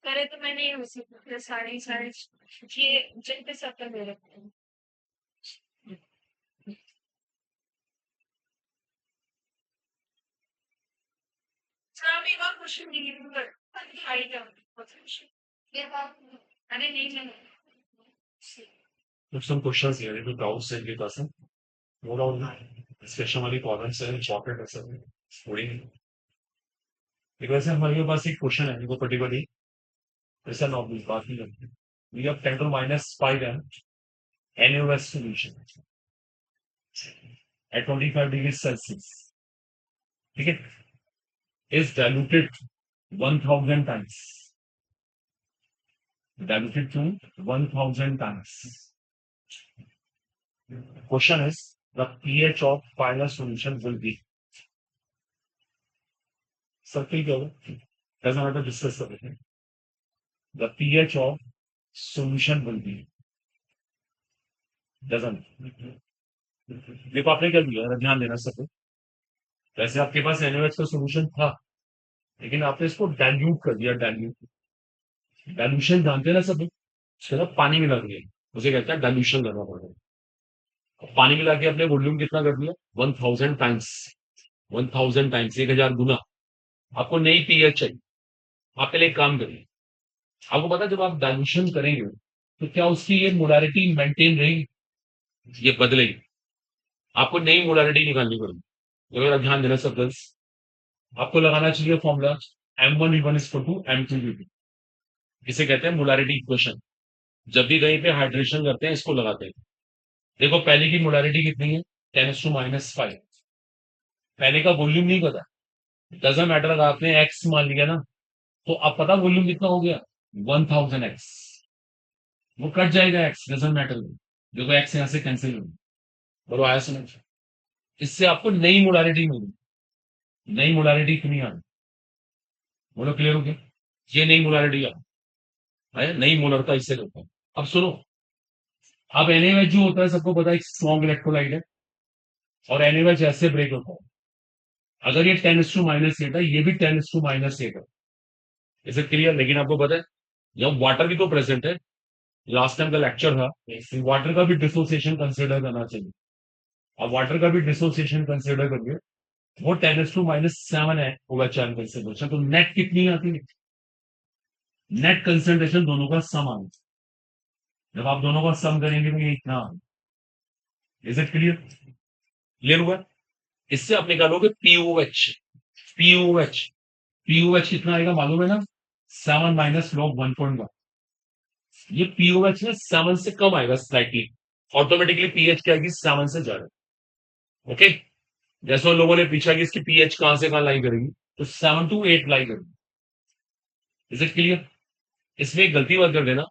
पहले तो मैंने ये साड़ी साड़ी ये जिन पे सब पे दे रखे हैं। सर आप एक और क्वेश्चन रिवीव कर हाइट ये बात अरे नहीं नहीं There's some questions here, maybe doubts in your person. More on discussion वाली comments है, important है सब. Coding. एक वैसे हमारे पास एक क्वेश्चन है, वो particularly ऐसा नॉर्मल बात नहीं करते. We have 10 to minus 5 m NaOH solution at 25 degrees Celsius. ठीक है? Is diluted 1000 times. Diluted to 1000 times. Question is the pH of final solution will be. Circle क्या होगा? Doesn't matter discuss everything. The pH of solution will be. Doesn't. देखो आपने क्या किया ध्यान देना सब. वैसे आपके पास NaOH का सोल्यूशन था लेकिन आपने इसको डाइल्यूट कर दिया. डाइल्यूशन जानते हैं ना सब. उसके अंदर पानी मिला दिया. उसे कहते हैं डाइल्यूशन करना पड़ेगा. पानी मिला के आपने वॉल्यूम कितना कर दिया 1000 टाइम्स. 1000 टाइम्स 1000 गुना. आपको नई पीएच चाहिए. आप पहले एक काम करिए. आपको पता है जब आप डाइल्यूशन करेंगे तो क्या उसकी ये मोलारिटी मेंटेन रहेगी, ये बदलेगी. आपको नई मोलारिटी निकालनी पड़ेगी. तो मेरा ध्यान देना सब गर्ल्स. आपको लगाना चाहिए फॉर्मूला M1V1 = M2V2. इसे कहते हैं मोलारिटी इक्वेशन. जब भी कहीं पे हाइड्रेशन करते हैं इसको लगाते हैं. देखो पहले की मोलारिटी कितनी है 10⁻⁵. पहले का वॉल्यूम नहीं पता. Doesn't matter. अगर आपने एक्स मान लिया ना तो अब पता वॉल्यूम कितना हो गया 1000x. वो कट जाएगा एक्स. Doesn't matter. देखो एक्स यहां से कैंसिल हो. बोलो आया समझ. इससे आपको नई मोलारिटी मिली. नई मोलारिटी कितनी आ. बोलो क्लियर हो गया. ये नई मोलारिटी है. नई मोलरता इससे करता है. अब सुनो. अब NaOH जो होता है सबको पता है एक स्ट्रॉन्ग इलेक्ट्रोलाइट है और NaOH ऐसे ब्रेक होता है. अगर ये 10⁻⁸ है ये भी 10⁻⁸ है. इसे क्लियर. लेकिन आपको पता है यहाँ वाटर भी तो प्रेजेंट है. लास्ट टाइम का लेक्चर था वाटर का भी डिसोसिएशन कंसिडर करना चाहिए. अब वाटर का भी डिसोसिएशन कंसिडर करिए. वो 10⁻⁷ है ओएचआर कंसेंट्रेशन. तो नेट कितनी आती है. नेट कंसेंट्रेशन दोनों का सम आना. जब आप दोनों का सम करेंगे तो ये इतना. Is it clear. क्लियर हुआ. इससे आप निकालोगे पीओएच. पीओएच. पीओएच कितना आएगा मालूम है ना 7 - log 1.1. ये पीओएच में 7 से कम आएगा स्लाइटली. ऑटोमेटिकली पीएच क्या आएगी 7 से ज्यादा. ओके. जैसे उन लोगों ने पूछा कि इसकी पीएच कहां से कहां लाई करेगी तो 7 to 8 लाई करेगी. Is it clear. इसमें एक गलती मत कर देना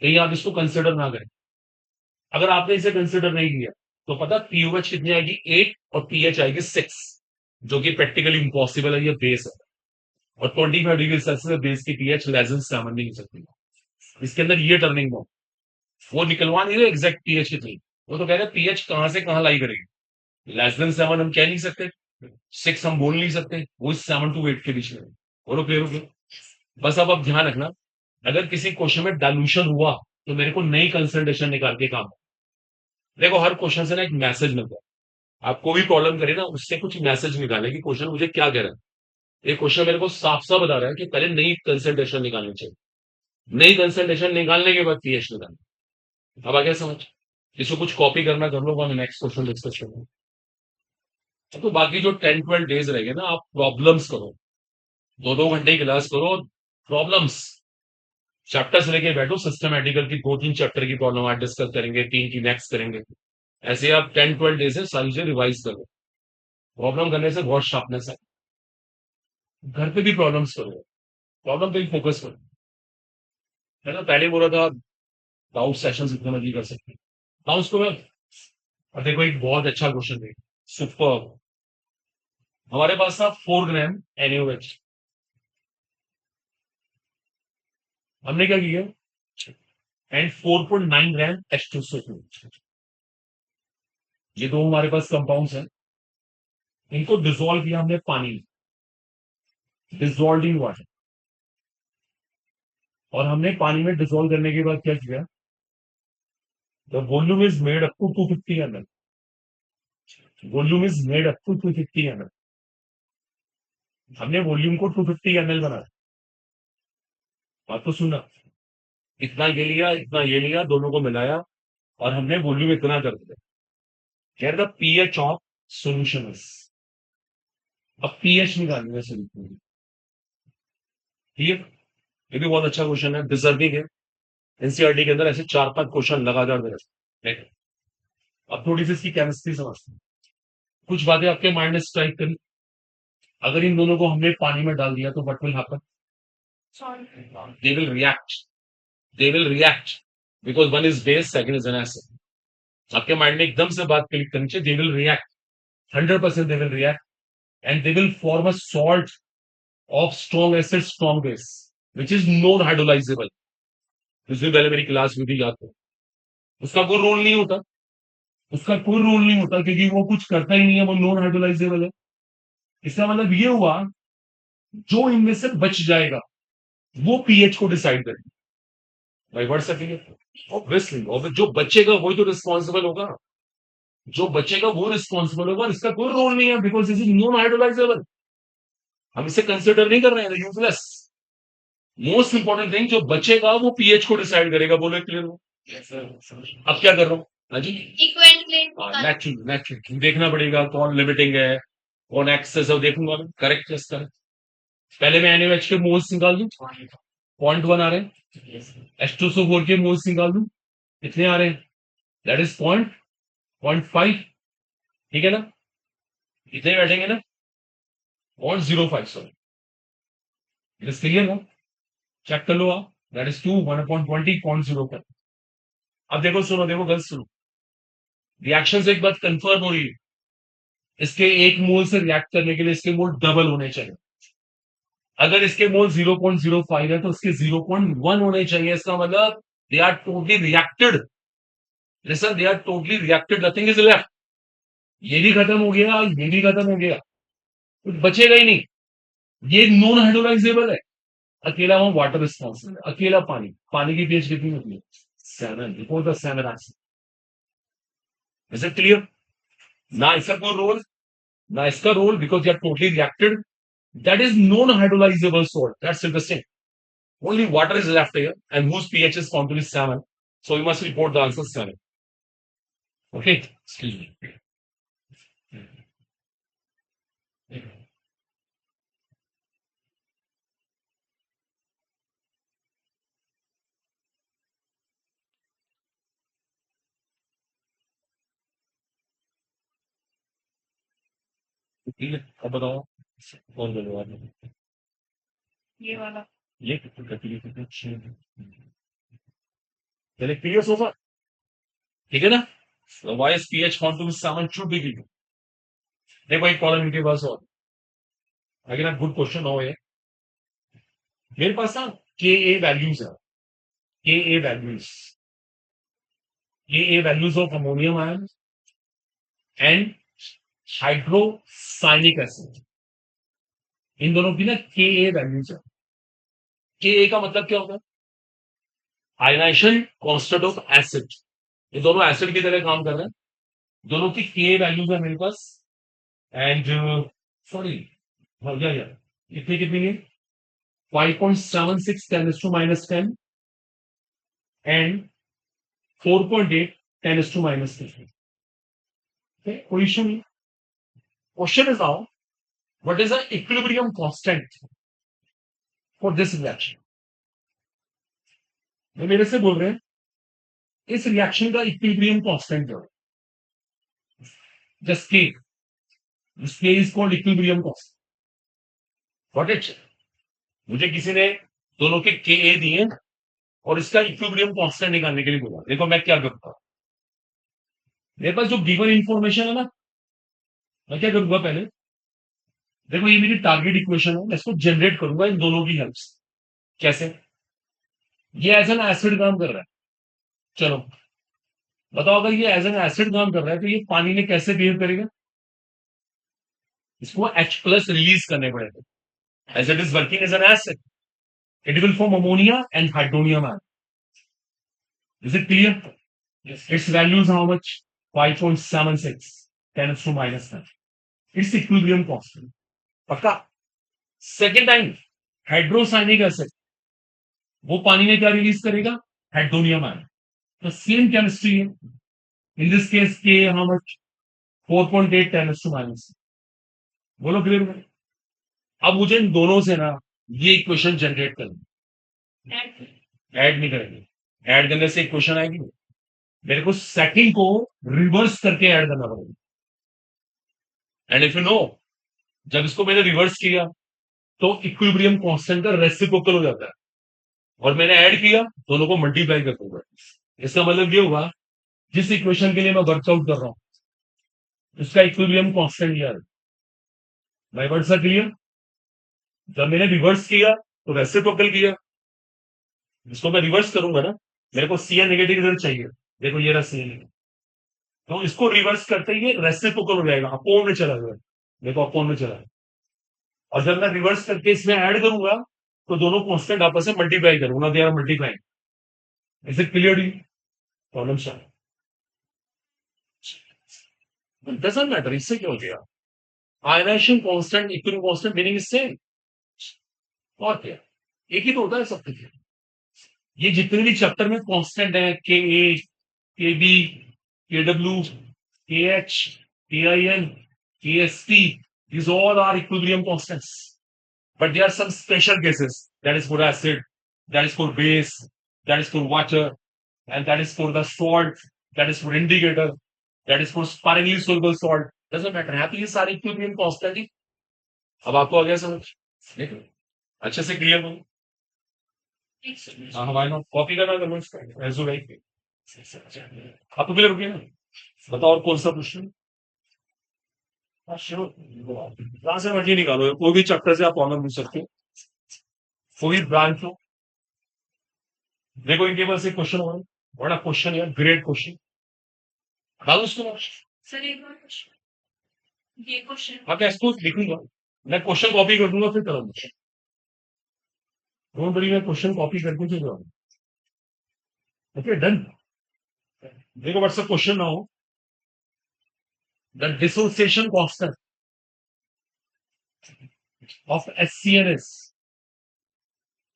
कहीं आप इसको कंसिडर ना करें. अगर आपने इसे कंसिडर नहीं किया तो पता पीओएच कितनी आएगी 8 और पीएच आएगी 6. जो कि प्रैक्टिकली इम्पॉसिबल है. ये बेस है और 25 डिग्री सेल्सियस बेस की पीएच लेस देन 7 नहीं हो सकती. इसके अंदर ये टर्निंग पॉइंट. वो निकलवा नहीं रहे एग्जैक्ट पीएच कितनी. वो तो कह रहे पीएच कहां से कहां लाई करेगी. लेस देन 7 हम कह नहीं सकते. 6 हम बोल नहीं सकते. वो 7 to 8 के बीच में. बोलो क्लियर हो गया. बस अब ध्यान रखना अगर किसी क्वेश्चन में डाइल्यूशन हुआ तो मेरे को नई कंसंट्रेशन निकाल के काम. देखो हर क्वेश्चन से ना एक मैसेज मिलता है. आप कोई भी प्रॉब्लम करे ना उससे कुछ मैसेज निकाले कि क्वेश्चन मुझे क्या कह रहा है. ये क्वेश्चन मेरे को साफ साफ बता रहा है कि पहले नई कंसंट्रेशन निकालनी चाहिए. नई कंसंट्रेशन निकालने के बाद पीएच निकालना. अब आ गया समझ. इसको कुछ कॉपी करना कर लो. हम नेक्स्ट क्वेश्चन डिस्कस करेंगे. तो बाकी जो 10-12 डेज रहेंगे ना आप प्रॉब्लम्स करो. 2-2 घंटे क्लास करो. प्रॉब्लम्स चैप्टर से लेके बैठो. सिस्टमेटिकल की 2-3 चैप्टर की प्रॉब्लम आज डिस्कस करेंगे. 3 की नेक्स्ट करेंगे. ऐसे आप 10-12 डेज से सारी चीजें रिवाइज करो. प्रॉब्लम करने से बहुत शार्पनेस है. घर पे भी प्रॉब्लम्स करो. प्रॉब्लम पे भी फोकस करो. है ना. पहले बोला था डाउट सेशन जितने मर्जी कर सकते हैं. डाउट्स को मैं. और देखो एक बहुत अच्छा क्वेश्चन है. सुपर. हमारे पास था 4 ग्राम NaOH. हमने क्या किया एंड 4.9 ग्राम H2SO2. ये दो हमारे पास कंपाउंड्स हैं. इनको डिसॉल्व किया हमने पानी. Dissolve in water. और हमने पानी में डिसॉल्व करने के बाद क्या किया, the volume is made up to 250 ml, volume is made up to 250 ml, हमने वॉल्यूम को 250 ml बनाया। बात तो सुना, इतना ये लिया इतना ये लिया, दोनों को मिलाया और हमने वॉल्यूम इतना कर दिया। Here the pH of solution is, अब pH निकालनी है सोल्यूशन की। ठीक है, ये भी बहुत अच्छा क्वेश्चन है, डिजर्विंग है। एनसीईआरटी के अंदर ऐसे 4-5 क्वेश्चन लगातार दे रहे हैं। अब थोड़ी सी इसकी केमिस्ट्री समझते हैं, कुछ बातें आपके माइंड में स्ट्राइक करी। अगर इन दोनों को हमने पानी में डाल दिया तो what will happen, they will react, they will react, because one is base, second is an acid. आपके माइंड में एकदम से बात क्लिक करनी चाहिए, they will react, 100% they will react, and they will form a salt of strong acid, strong base, which is non hydrolyzable। इसलिए पहले मेरी क्लास में भी याद करो, उसका कोई रोल नहीं होता, उसका कोई रोल नहीं होता क्योंकि वो कुछ करता ही नहीं है, वो नॉन हाइड्रोलाइजेबल है। इसका मतलब ये हुआ, जो इनमें से बच जाएगा वो पीएच को डिसाइड करेगा। भाई वर्ड सकेंगे, ऑब्वियसली जो बचेगा वही तो रिस्पॉन्सिबल होगा, जो बचेगा वो रिस्पॉन्सिबल होगा, इसका कोई रोल नहीं है बिकॉज इज नॉन हाइड्रोलाइजेबल। हम इसे कंसिडर नहीं कर रहे हैं, यूजलेस। मोस्ट इंपॉर्टेंट थिंग, जो बचेगा वो पीएच को डिसाइड करेगा। बोलो क्लियर हो? अब क्या कर रहा हूँ हाँ जी, नेचुरल नेचुरल देखना पड़ेगा, कौन लिमिटिंग है कौन एक्सेस है, देखूंगा मैं, करेक्ट यस करेक्ट। पहले मैं NaOH के मोल्स निकाल दूं, 0.1 आ रहे हैं, H2SO4 के मोल्स निकाल दूं, कितने आ रहे हैं, दैट इज 0.5, ठीक है ना, इतने बैठेंगे ना, 0.05 सॉरी, इट इज क्लियर ना, चेक कर लो आप, दैट इज 2 1/20 0.05। अब देखो सुनो, देखो गलत सुनो, रिएक्शन से एक बात कंफर्म हो रही है, इसके एक मोल से रिएक्ट करने के लिए इसके मोल डबल होने चाहिए। अगर इसके मोल 0.05 है तो इसके 0.1 होने चाहिए। इसका मतलब they are totally reacted, listen, they are totally reacted, nothing is left. ये भी खत्म हो गया, ये भी खत्म हो गया, कुछ बचेगा ही नहीं। ये नॉन हाइड्रोलाइजेबल है, अकेला वो वाटर रिस्पॉन्सिबल है, अकेला पानी। पानी की पीएच कितनी होती है, 7 before the 7 acid. Is it clear? ना इसका कोई रोल, ना इसका रोल, because you are totally reacted, that is non-hydrolyzable salt. That's interesting. Only water is left here, and whose pH is found to be 7. So you must report the answer 7. Okay? Excuse me. ठीक है, अब बताओ कौन धन्यवाद ये वाला ये चलिए क्लियर सोफा, ठीक है ना। why is pH found to be 7 should be given। देखो एक कॉलम इनके पास और, अगेन गुड क्वेश्चन हो ये, मेरे पास ना के ए वैल्यूज है, के a values, K a values of ammonium ion and hydrocyanic acid, इन दोनों की ना के ए वैल्यूज है। के ए का मतलब क्या होता है, आयनाइजेशन कांस्टेंट ऑफ एसिड। ये दोनों एसिड की तरह काम कर रहे हैं, दोनों की के वैल्यूज है मेरे पास, एंड सॉरी या कितनी कितनी है, 5.76 10⁻10 एंड 4.8 10⁻10। कोई इशू नहीं। Question is now what is the equilibrium constant for this reaction. वो मेरे से बोल रहे हैं इस रिएक्शन का इक्विलिब्रियम कांस्टेंट जो है, जस्ट के, this K is called equilibrium constant। Got it? मुझे किसी ने दोनों के के ए दिए और इसका इक्विलिब्रियम कांस्टेंट निकालने के लिए बोला। देखो मैं क्या करूंगा, मेरे पास जो गिवन इंफॉर्मेशन है ना, मैं क्या करूंगा, पहले देखो ये मेरी टारगेट इक्वेशन है, मैं इसको जनरेट करूंगा इन दोनों की हेल्प से। कैसे, ये एज एन एसिड काम कर रहा है, चलो बताओ, अगर ये एज एन एसिड काम कर रहा है तो ये पानी में कैसे बिहेव करेगा, इसको H+ रिलीज करने पड़ेगा, as it is working as an acid. It will form ammonia and hydronium ion. Is it clear? Yes. Its value is how much? 5.76 10 to minus 9. It's equilibrium constant. पक्का? Second time hydrocyanic acid वो पानी में क्या release करेगा? Hydronium ion. तो same chemistry है. In this case के how much? 4.8 10 to minus. बोलो क्लियर है? अब मुझे इन दोनों से ना ये इक्वेशन जनरेट करनी. ऐड नहीं करेंगे. ऐड करने से इक्वेशन आएगी. मेरे को सेकंड को रिवर्स करके ऐड करना पड़ेगा. एंड इफ यू नो, जब इसको मैंने रिवर्स किया तो इक्विलिब्रियम कांस्टेंट का रेसिप्रोकल हो जाता है, और मैंने ऐड किया, दोनों को मल्टीप्लाई कर दूंगा. इसका मतलब ये हुआ, जिस इक्वेशन के लिए मैं वर्कआउट कर रहा हूं उसका इक्विलिब्रियम कांस्टेंट यार. My words are clear? जब मैंने रिवर्स किया तो रेसिप्रोकल किया. इसको मैं रिवर्स करूंगा ना, मेरे को सी नेगेटिव इधर चाहिए. देखो ये रहा सी नेगेटिव, तो इसको रिवर्स करते ही रेसिप्रोकल हो जाएगा, अपोन में चला जाएगा. देखो अपोन में चला. और जब मैं रिवर्स करके इसमें ऐड करूंगा तो दोनों कांस्टेंट आपस में मल्टीप्लाई करूंगा. They are multiplying. Is it clear? Problem solve. Doesn't matter. इससे क्या हो गया? Ionisation constant equilibrium constant meaning is same. और क्या, एक ही तो होता है सब कुछ. ये जितने भी चैप्टर में कांस्टेंट है, के ए, के बी, के डब्ल्यू, के एच, के आई एन, के S T, these all are equilibrium constants. But there are some special cases. That is for acid, that is for base, that is for water, and that is for the salt, that is for indicator, that is for sparingly soluble salt. Doesn't matter. है तो ये सारे equilibrium constant ही. अब आपको आ गया समझ? देखो अच्छे से क्लियर हो. हाँ, हमारे नोट कॉपी करना करो इसका एजो लाइक पे. आप तो क्लियर हो गया ना? बताओ और कौन सा क्वेश्चन? कहां से मर्जी निकालो, कोई भी चैप्टर से आप ऑनर पूछ सकते हो, कोई ब्रांच हो. देखो इनके पास एक क्वेश्चन हो, बड़ा क्वेश्चन है, ग्रेट क्वेश्चन. डालो उसको. सर एक और क्वेश्चन, ये क्वेश्चन हाँ मैं इसको लिखूंगा, मैं क्वेश्चन कॉपी कर दूंगा फिर करूंगा. डोंट वरी, मैं क्वेश्चन कॉपी करके फिर करूंगा. Okay done. देखो what's the question now. The dissociation constant of HCN is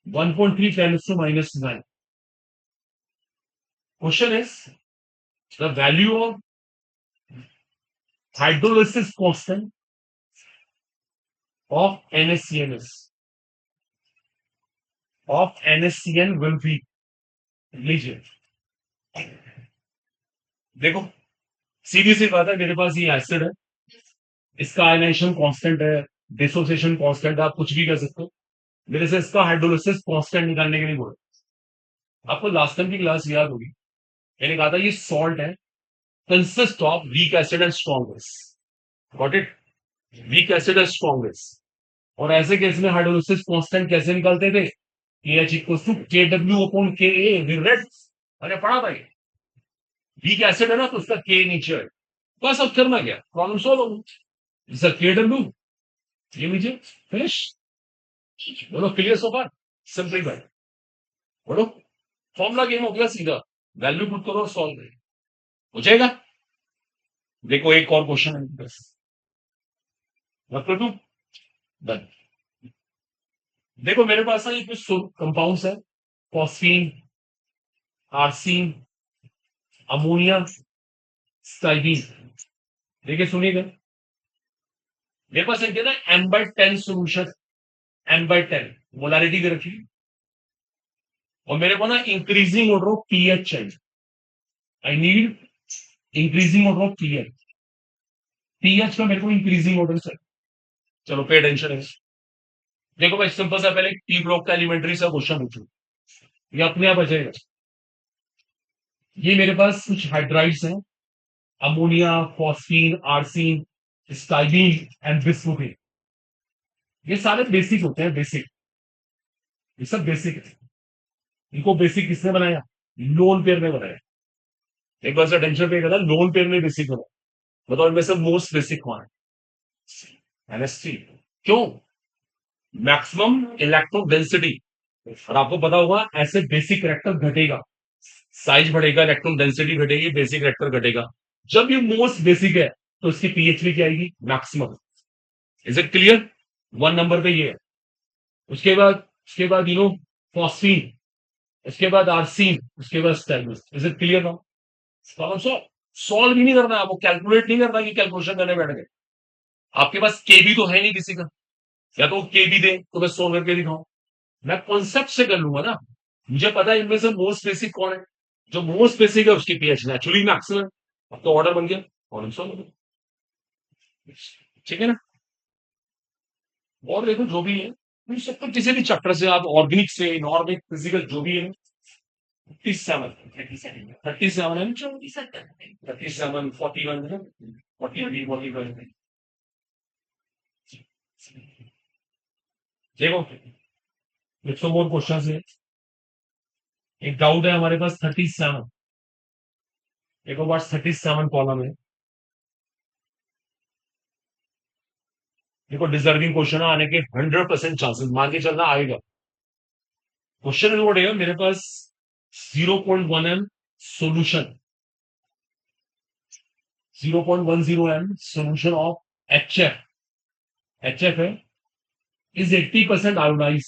1.3 10 to minus 9. Question is the value of hydrolysis constant of NaCN will be. लीजिए देखो सीधी सी बात है, मेरे पास ये एसिड है, इसका आयनाइजेशन कांस्टेंट है, डिसोसिएशन कांस्टेंट, आप कुछ भी कह सकते हो. मेरे से इसका हाइड्रोलिसिस कांस्टेंट निकालने के लिए बोला. आपको लास्ट टाइम की क्लास याद होगी, मैंने कहा था ये सॉल्ट है, consist of weak acid and strong base. Got it? Weak acid and strong base. और ऐसे केस में हाइड्रोलिसिस कांस्टेंट कैसे निकालते थे? KH equals to KW upon KA. Red अरे पढ़ा भाई. वीक एसिड है ना तो उसका K नीचे है, बस अब करना क्या, प्रॉब्लम सॉल्व हो गई. सर KW ये नीचे, फिनिश. बोलो क्लियर सो फार? सिंपल बात. बोलो फॉर्मूला गेम हो गया सीधा, वैल्यू पुट करो और सॉल्व हो जाएगा. देखो एक और क्वेश्चन है बस, मत कर दूं. डन. देखो मेरे पास ना ये कुछ कंपाउंड्स है, फॉस्फीन, आर्सीन, अमोनिया, स्टाइबीन. देखिए सुनिएगा, मेरे पास एक ना M/10 सोल्यूशन, M/10 मोलारिटी दे रखी, और मेरे को ना इंक्रीजिंग ऑर्डर ऑफ पीएच चाहिए. I need increasing order of pH. PH का मेरे को इंक्रीजिंग ऑर्डर चाहिए. चलो पे अटेंशन है. देखो भाई सिंपल सा, पहले टी ब्लॉक का एलिमेंट्री सा क्वेश्चन पूछू, ये अपने आप आ जाएगा. ये मेरे पास कुछ हाइड्राइड्स हैं, अमोनिया, फॉस्फीन, आर्सीन, स्टाइबीन एंड बिस्मुथिन. ये सारे बेसिक होते हैं, बेसिक. ये सब बेसिक है. इनको बेसिक किसने बनाया? लोन पेयर ने बनाया. एक बार से टेंशन पे करा, लोन पेयर में बेसिक बनाया. बताओ इनमें से मोस्ट बेसिक कौन है? NH3. क्यों? मैक्सिमम इलेक्ट्रॉन डेंसिटी और आपको पता होगा ऐसे बेसिक रिएक्टर घटेगा, साइज बढ़ेगा, इलेक्ट्रॉन डेंसिटी घटेगी, बेसिक रिएक्टर घटेगा। जब ये मोस्ट बेसिक है तो इसकी पीएच भी क्या आएगी, maximum. Is it clear? 1 number पे ये है। उसके बाद फॉस्फीन, उसके बाद आर्सीन, उसके बाद स्टेरलिस। Is it clear now? Solve ही नहीं करना है आपको, कैलकुलेट नहीं करना कि कैलकुलेशन करने बैठ गए। आपके पास केबी तो है नहीं किसी का, या तो केबी दे तो मैं सॉल्व करके दिखाऊं। मैं कॉन्सेप्ट से कर लूंगा ना, मुझे पता है इनमें से मोस्ट बेसिक कौन है। जो मोस्ट बेसिक है उसकी पीएच नेचुरली मैक्सिमम। अब तो ऑर्डर बन गया, प्रॉब्लम सॉल्व। ठीक है ना? और देखो जो भी है, इन सब तो किसी भी चैप्टर से आप ऑर्गेनिक से इनऑर्गेनिक फिजिकल जो भी है, 37 37 है ना, 37 41 है ना, 43 45 है। देखो एक तो और क्वेश्चन है, एक डाउट है हमारे पास 37। देखो पास 37 कॉलम है। देखो डिजर्विंग क्वेश्चन आने के 100% चांसेस मान के चलना आएगा। क्वेश्चन नोट है मेरे पास 0.1 m solution, 0.10 m solution of HF। HF है इज 80% आयोनाइज।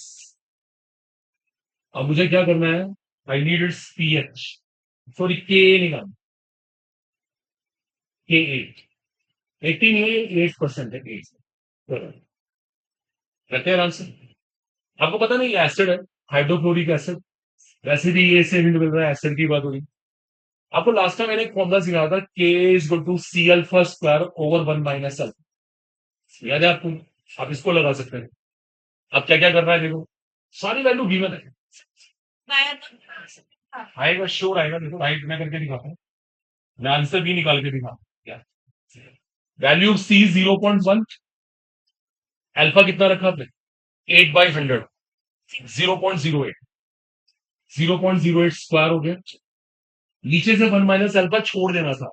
अब मुझे क्या करना है, I need it's pH, sorry के निकाल, के 80 नहीं है, 8% है, 8 करते हैं आराम से। आपको पता नहीं एसिड है, हाइड्रोक्लोरिक एसिड। वैसे भी ये से हिंट मिल रहा है, एसिड की बात हो रही। आपको लास्ट टाइम मैंने एक फॉर्मूला सिखाया था, K is equal to C alpha square over 1 minus alpha. याद है आपको? आप इसको लगा सकते हैं। अब क्या क्या करना है, देखो सारी वैल्यू गिवन है, आएगा श्योर आएगा। देखो राइट में करके दिखाता हूँ, मैं आंसर भी निकाल के दिखा क्या। वैल्यू सी 0.1, अल्फा कितना रखा आपने, 8/100, 0.08, 0.08 स्क्वायर हो गया। नीचे से 1 माइनस अल्फा छोड़ देना था,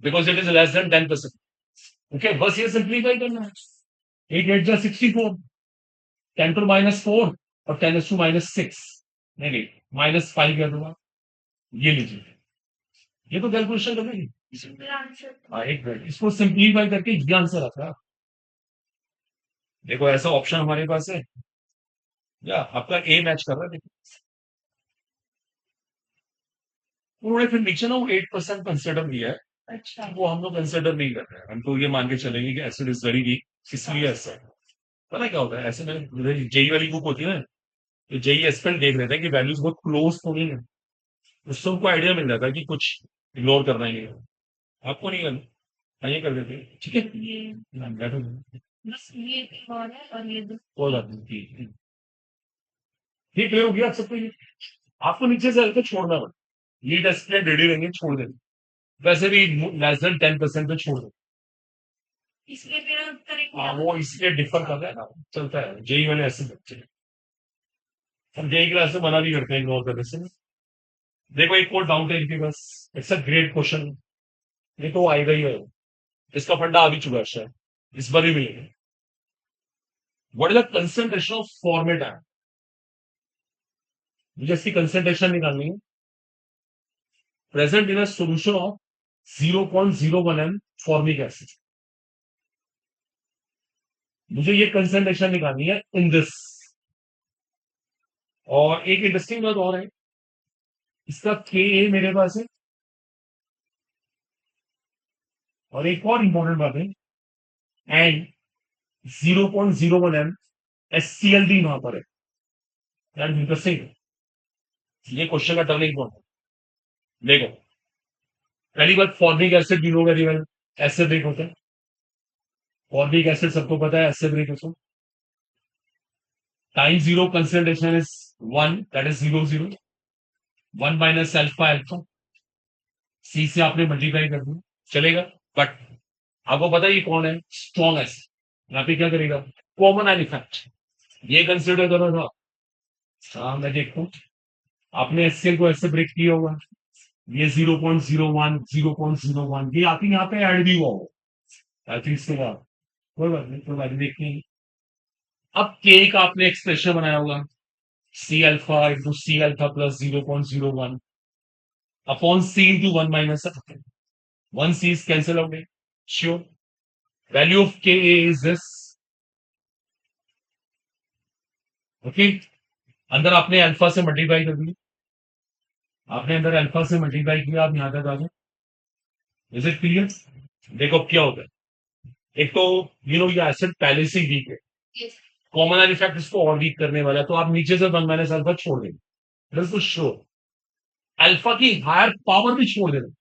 because it is less than 10%। Okay, बस ये सिंप्लीफाई करना है। 8 8 जा 64, 10 टू -4 और 10 टू -6, नहीं -5 कर दूंगा। ये लीजिए, ये तो कैलकुलेशन कर लेंगे। हाँ एक मिनट, इसको सिंप्लीफाई करके ये आंसर आता है। देखो ऐसा ऑप्शन हमारे पास है, या आपका ए मैच कर रहा है। देखो उन्होंने फिर नीचे ना वो 8% कंसिडर किया है। अच्छा, वो हम लोग कंसिडर नहीं कर रहे हैं, हम तो ये मान के चलेंगे कि एसिड इज वेरी वीक, इसलिए ऐसा है। पता क्या होता है, ऐसे में जेई वाली बुक होती है ना, तो जेई एस्पेक्ट देख लेते हैं कि वैल्यूज बहुत क्लोज तो नहीं है, उससे उनको आइडिया मिल जाता है कि कुछ इग्नोर करना ही है। आपको नहीं करना, ये कर देते हैं, ठीक है। बैठो, बस ये और है और ये दो, कोई बात नहीं, ठीक हो गया आप सबको। ये आपको नीचे से हल्के छोड़ना पड़ता, ये डिस्प्ले रेडी रहेंगे, छोड़ देंगे। वैसे भी लेस देन 10% पे छोड़ दो, इसलिए मेरा उत्तर एक, हाँ वो इसलिए डिफर कर रहा है ना, चलता है। जेई वाले ऐसे बच्चे, हम जेई क्लास से मना नहीं करते हैं इग्नोर करने से। देखो एक और डाउट है इनके पास, इट्स अ ग्रेट क्वेश्चन, ये तो आएगा ही है, इसका फंडा आ भी चुका है शायद, इस बार भी मिलेगा। What is the concentration of format? मुझे इसकी कंसंट्रेशन निकालनी है, present in a solution of 0.01 m formic acid. मुझे ये कंसंट्रेशन निकालनी है इन दिस। और एक इंटरेस्टिंग बात और है, इसका के मेरे पास है, और एक और इंपॉर्टेंट बात है, एंड 0.01 m HCl भी वहां पर है। यार इंटरेस्टिंग, ये क्वेश्चन का टर्निंग पॉइंट है। देखो पहली बात, formic acid you know very well, acid break होता है। फॉर्मिक एसिड सबको पता है एसिड ब्रेक होता है। Time zero concentration is 1, that is 0 0, 1 minus alpha alpha, C से आपने मल्टीप्लाई कर दिया, चलेगा। बट आपको पता है ये कौन है, स्ट्रॉन्ग एसिड। यहाँ पे क्या करेगा, कॉमन आइल इफेक्ट, ये कंसिडर करो था। हाँ मैं देखता हूँ, आपने एचसीएल को ऐसे ब्रेक किया होगा, ये 0.01 0.01, ये आती यहाँ पे ऐड भी हुआ होगा, आई थिंक इसके बाद कोई बात नहीं, कोई बात नहीं, देखते हैं। अब के का आपने एक्सप्रेशन बनाया होगा, C alpha into C alpha plus 0.01 upon C into 1 minus alpha. 1 C is cancel out. Sure. Value of Ka is this. Okay. अंदर आपने अल्फा से मल्टीप्लाई कर दिया, आपने अंदर अल्फा से मल्टीप्लाई किया, आप यहां तक आ जाए. Is it clear? देखो क्या होता है, एक तो ये एसिड पहले से वीक है, Yes. कॉमन इफेक्ट इसको और वीक करने वाला है, तो आप नीचे से 1 माइनस अल्फा छोड़ देंगे, बिल्कुल श्योर. अल्फा की हायर पावर भी छोड़ देना.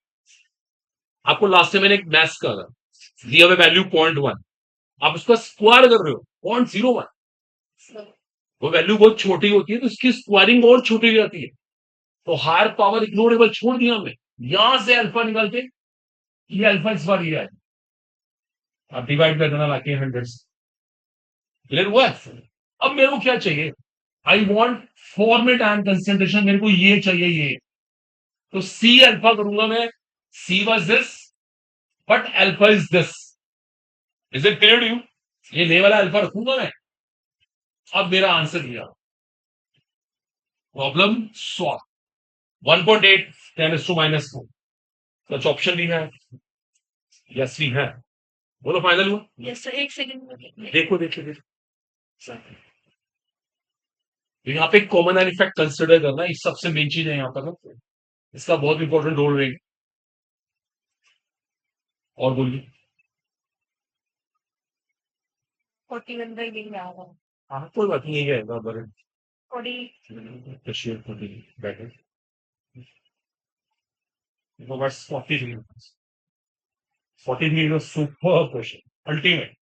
आपको लास्ट में मैंने एक मैथ्स कहा था, दिया हुआ वैल्यू 0.1, आप उसका स्क्वायर कर रहे हो 0.01, So, वो वैल्यू बहुत छोटी होती है तो उसकी स्क्वायरिंग और छोटी हो जाती है. तो हायर पावर इग्नोरेबल छोड़ दिया हमने, यहां से अल्फा निकाल के ये अल्फा इस बार ये है, आप डिवाइड कर देना लाके 100 से. क्लियर हुआ? अब मेरे को क्या चाहिए, I want format and concentration, मेरे को ये चाहिए ये. तो सी अल्फा करूंगा मैं, C was this but alpha is this. Is it clear to you? ये ले वाला अल्फा रखूंगा मैं. अब मेरा आंसर दिया, प्रॉब्लम सॉल्व. 1.8 10⁻⁴. सच ऑप्शन भी है, यस भी है. बोलो फाइनल हुआ. yes, sir. एक सेकंड में देखो देखो देखो, तो यहाँ पे कॉमन इफेक्ट कंसिडर करना, इस सबसे मेन चीज है यहाँ पर ना, इसका बहुत इंपॉर्टेंट रोल रहेगा. और बोलिए. 41 बाई में आ रहा है. हाँ कोई बात नहीं, यही है बराबर. 40 कशियर 40 बेटर. देखो बस 43 इज सुपर क्वेश्चन, अल्टीमेट.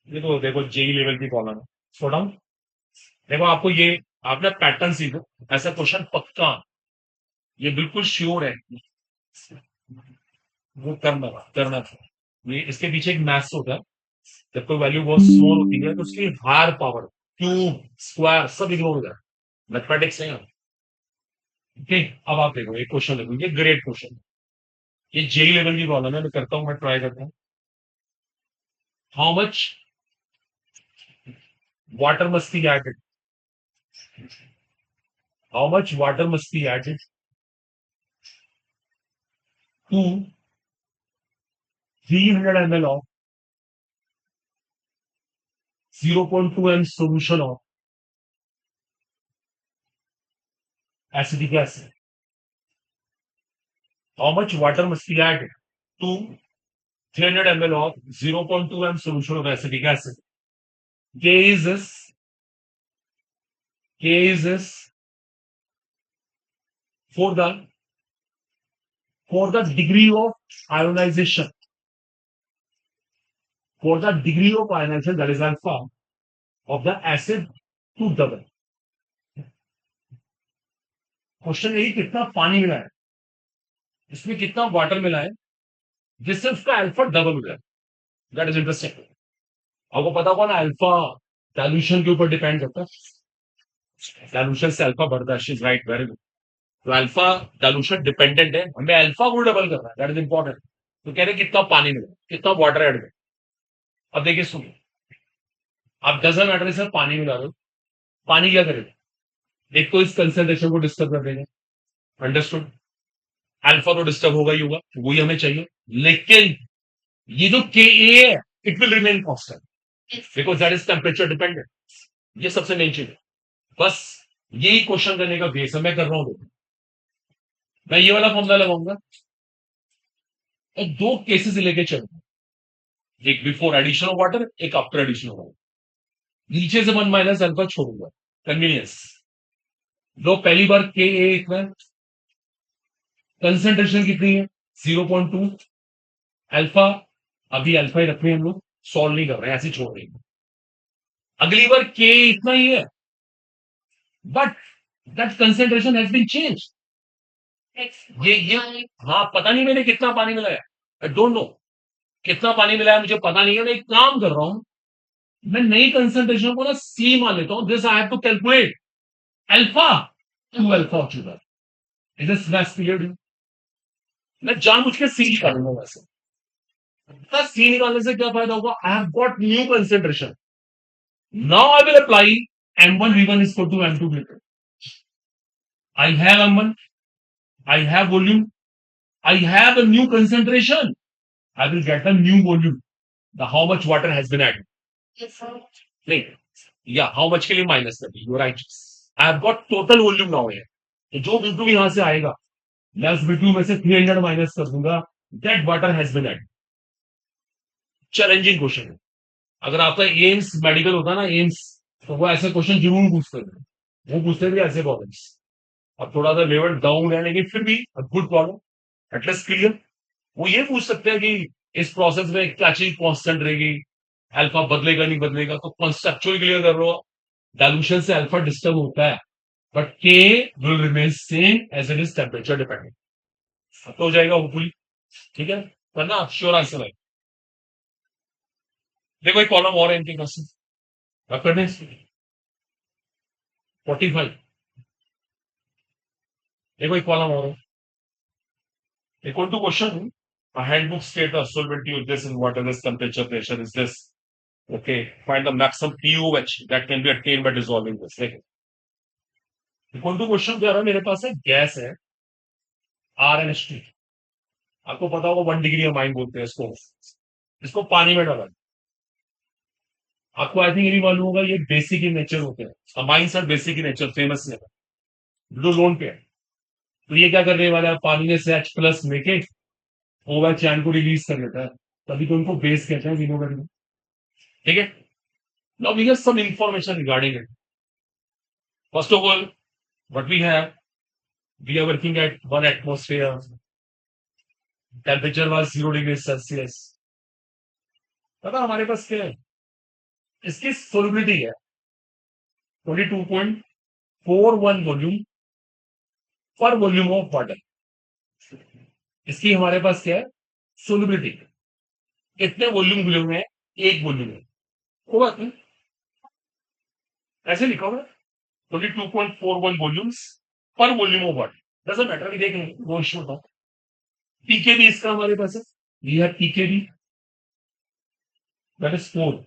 ये तो देखो जेई लेवल की कॉलम है. So down. देखो आपको ये, आपने पैटर्न सीखो, ऐसा क्वेश्चन पक्का, ये बिल्कुल श्योर है, वो करना करना था. ये इसके पीछे एक मैथ्स होता है, जब कोई वैल्यू बहुत स्मॉल होती है तो उसकी हायर पावर, क्यूब, स्क्वायर सब इग्नोर हो जाए, मैथमेटिक्स नहीं है. ओके, अब आप देखो एक क्वेश्चन देखो, ये ग्रेट क्वेश्चन, ये जेई लेवल की प्रॉब्लम है. मैं करता हूं, मैं ट्राई करता हूं. How much water must be added, how much water must be added to 300 ml of 0.2 m solution of acetic acid. How much water must be added to 300 ml of 0.2 m solution of acetic acid? K is this. K is this for the degree of ionization. For the degree of ionization, that is alpha, of the acid to double. Question यही, कितना पानी मिला है, इसमें कितना water मिला है, जिससे उसका अल्फा डबल हो जाए. That is interesting. आपको पता होगा ना, अल्फा डाइल्यूशन के ऊपर डिपेंड करता है, डाइल्यूशन से अल्फा बढ़ता है. She is right, very good. तो अल्फा डाइल्यूशन डिपेंडेंट है, हमें अल्फा को डबल करना है, दैट इज इंपॉर्टेंट. तो कह रहे हैं कितना पानी मिला, कितना वाटर ऐड करें. अब देखिए सुनिए, आप डजन मैटर से पानी मिला रहे हो, पानी क्या करेगा, एक तो इस कंसेंट्रेशन को डिस्टर्ब कर देगा. अंडरस्टूड. अल्फा तो डिस्टर्ब होगा ही होगा, वही हमें चाहिए. लेकिन ये जो के है, it will remain constant because that is temperature dependent. ये सबसे मेन चीज है. बस यही क्वेश्चन करने का बेस है. मैं कर रहा हूं, मैं ये वाला फॉर्मूला लगाऊंगा और दो केसेस लेके चलूंगा, एक बिफोर एडिशन ऑफ वाटर, एक आफ्टर एडिशन ऑफ वाटर. नीचे से 1 माइनस अल्फा छोड़ूंगा, कन्वीनियंस. लो पहली बार के इतना, कंसेंट्रेशन कितनी है 0.2. अल्फा, अभी अल्फा ही रख रहे हैं हम लोग, सॉल्व नहीं कर रहे हैं, ऐसे छोड़ रहे हैं. अगली बार के इतना ही है, but that concentration has been change. ये हाँ, पता नहीं मैंने कितना पानी मिलाया, आई डोंट नो कितना पानी मिलाया, मुझे पता नहीं है. मैं एक काम कर रहा हूं, मैं नई कंसेंट्रेशन को ना सी मान लेता हूं. This I have to calculate alpha to alpha of sugar. Is this maths clear? मैं जानबूझ के सी निकालूंगा. वैसे सी निकालने से क्या फायदा होगा, I have got new concentration. Now I will apply M1 V1 is equal to M2 V2. I have M1, I have volume, I have a new concentration. I will get the new volume. The how much water has been added. Yes, sir. नहीं, yeah, how much के लिए minus कर दी? You're right. I have got total volume now here. तो जो V2 यहां से आएगा, मैं उस V2 में से 300 माइनस कर दूंगा. That water has been added. Challenging question है. अगर आपका एम्स मेडिकल होता ना एम्स, तो वो ऐसे क्वेश्चन जरूर पूछते थे. वो पूछते थे ऐसे प्रॉब्लम्स. अब थोड़ा सा लेवल डाउन है, लेकिन फिर भी गुड प्रॉब्लम एटलीस्ट क्लियर. वो ये पूछ सकते हैं कि इस प्रोसेस में क्या चीज कांस्टेंट रहेगी, अल्फा बदलेगा नहीं बदलेगा, तो कॉन्सेप्चुअल क्लियर कर रहे हो. डाइल्यूशन से अल्फा डिस्टर्ब होता है, but K will remain same as it is temperature dependent. तो हो जाएगा होपफुली. ठीक है, करना आप श्योर आंसर है. देखो एक कॉलम और है इनके पास, अब करने 45. देखो एक कॉलम और है. Equal to question, a handbook state the solubility of this in water, this temperature, pressure is this. Okay, find the maximum pUH that can be attained by dissolving this. देखो, equal to question क्या है, मेरे पास है gas है RNH2. आपको पता होगा 1 degree amine बोलते हैं इसको. इसको पानी में डाला. आपको आई थिंक ये भी मालूम होगा, ये बेसिक इन नेचर होते हैं. Amines are basic in nature, famous है जो लोन पे है. तो ये क्या करने वाला है, पानी में से H प्लस लेके ओवर चैन को रिलीज कर लेता है, तभी तो उनको बेस कहते हैं विनोगर. ठीक है. Now we have some information regarding it. First of all, what we have, we are working at 1 atmosphere. Temperature was 0 degrees Celsius. पता हमारे पास क्या है, इसकी सोलिबिलिटी है 22.41 वॉल्यूम पर वॉल्यूम ऑफ वाटर. इसकी हमारे पास क्या है, सोलिबिलिटी. कितने वॉल्यूम घुले हुए हैं, एक वॉल्यूम है. कोई बात नहीं, ऐसे लिखा हुआ है 22.41 वॉल्यूम्स पर volume of water. Doesn't matter, अभी देखेंगे, वो इश्यू था. पीकेबी इसका हमारे पास है, ये है पीकेबी, दैट इज 4.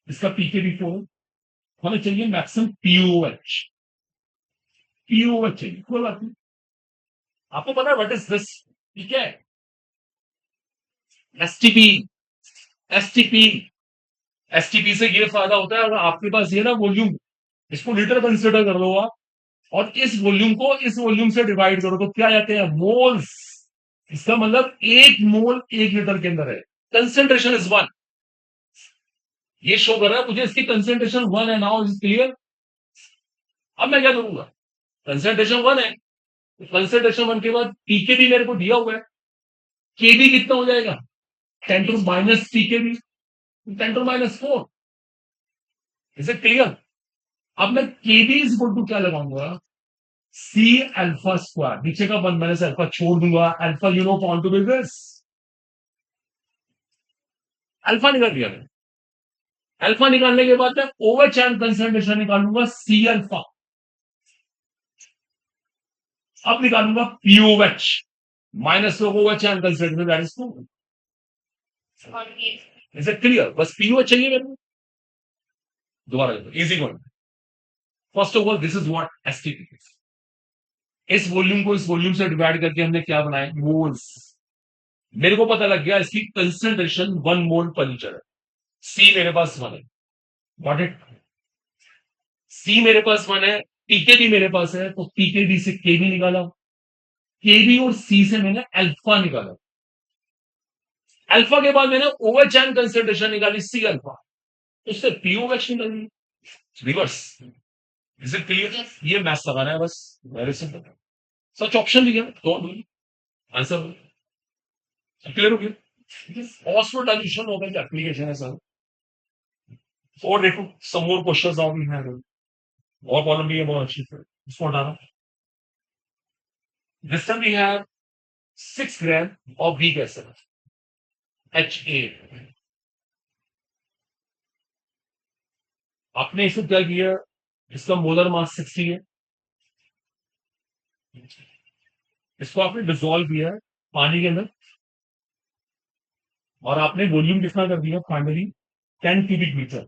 इसका पीकेबी 4. हमें चाहिए मैक्सिमम पीओएच. पीओएच चाहिए, कोई बात नहीं. आपको पता है व्हाट इज दिस, ठीक है. एसटीपी. एसटीपी. एसटीपी से ये फायदा होता है, अगर आपके पास ये ना वॉल्यूम, इसको लीटर कंसिडर कर लो आप, और इस वॉल्यूम को इस वॉल्यूम से डिवाइड करो, तो क्या जाते हैं, मोल्स. इसका मतलब 1 मोल 1 लीटर के अंदर है. Concentration is 1. ये शो कर रहा है मुझे इसकी कंसेंट्रेशन 1 है. Now is clear. अब मैं क्या करूंगा, कंसेंट्रेशन 1 है, कंसेंट्रेशन 1 के बाद पीके भी मेरे को दिया हुआ है. के भी कितना हो जाएगा, 10 to minus pKb 10 to minus 4. Is it clear. अब मैं केबी इज इक्वल टू क्या लगाऊंगा, सी अल्फा स्क्वायर. नीचे का 1 माइनस अल्फा छोड़ दूंगा. Alpha you know found to be this. Alpha निकाल दिया मैंने. अल्फा निकालने के बाद मैं ओवर चैन कंसेंट्रेशन निकालूंगा सी अल्फा. अब निकालूंगा pOH minus over chain concentration, that is 2. Is it clear. बस पीओएच चाहिए मेरे को. दोबारा easy one. First of all this is what STP. इस वॉल्यूम को इस वॉल्यूम से डिवाइड करके हमने क्या बनाया, मोल्स. मेरे को पता लग गया इसकी कंसेंट्रेशन 1 मोल पर लीटर है. सी मेरे पास 1 है. Got it. सी मेरे पास 1 है, पीके भी मेरे पास है, तो पीके भी से के भी निकाला. के भी और सी से मैंने अल्फा निकाला. अल्फा के बाद मैंने ओवर चैन कंसेंट्रेशन निकाली सी अल्फा, उससे पीओएच निकाली. रिवर्स. Is it clear. ये मैथ्स लगाना है बस, वेरी सिंपल. सच ऑप्शन भी है, डोंट डू आंसर. क्लियर हो गया. ऑस्मोडाइल्यूशन होगा क्या एप्लीकेशन है सर. और देखो some more questions out we have. और प्रॉब्लम भी है बहुत अच्छी है, इसको हटाना. This time we have 6 gram of weak acid HA. आपने इसे क्या किया, इसका मोलर मास 60 है. इसको आपने डिसॉल्व किया है पानी के अंदर, और आपने वॉल्यूम कितना कर दिया फाइनली 10 क्यूबिक मीटर.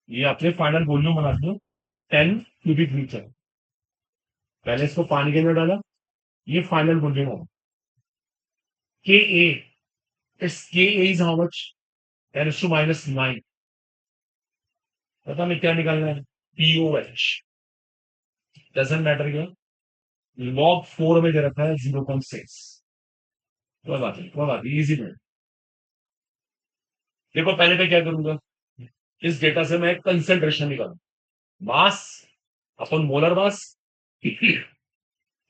ये आपने फाइनल वॉल्यूम बना दिया 10 क्यूबिक मीटर. पहले इसको पानी के अंदर डाला, ये फाइनल वॉल्यूम होगा के ए, इट्स के ए इज हाउ मच, 10⁻⁹। पता नहीं क्या निकालना है, पीओएच, डजंट मैटर क्या, लॉग 4 में दे रखा है 0.6। कोई बात नहीं, कोई बात नहीं, इजी में। देखो पहले मैं क्या करूंगा, इस डेटा से मैं कंसेंट्रेशन निकालूं, mass upon molar mass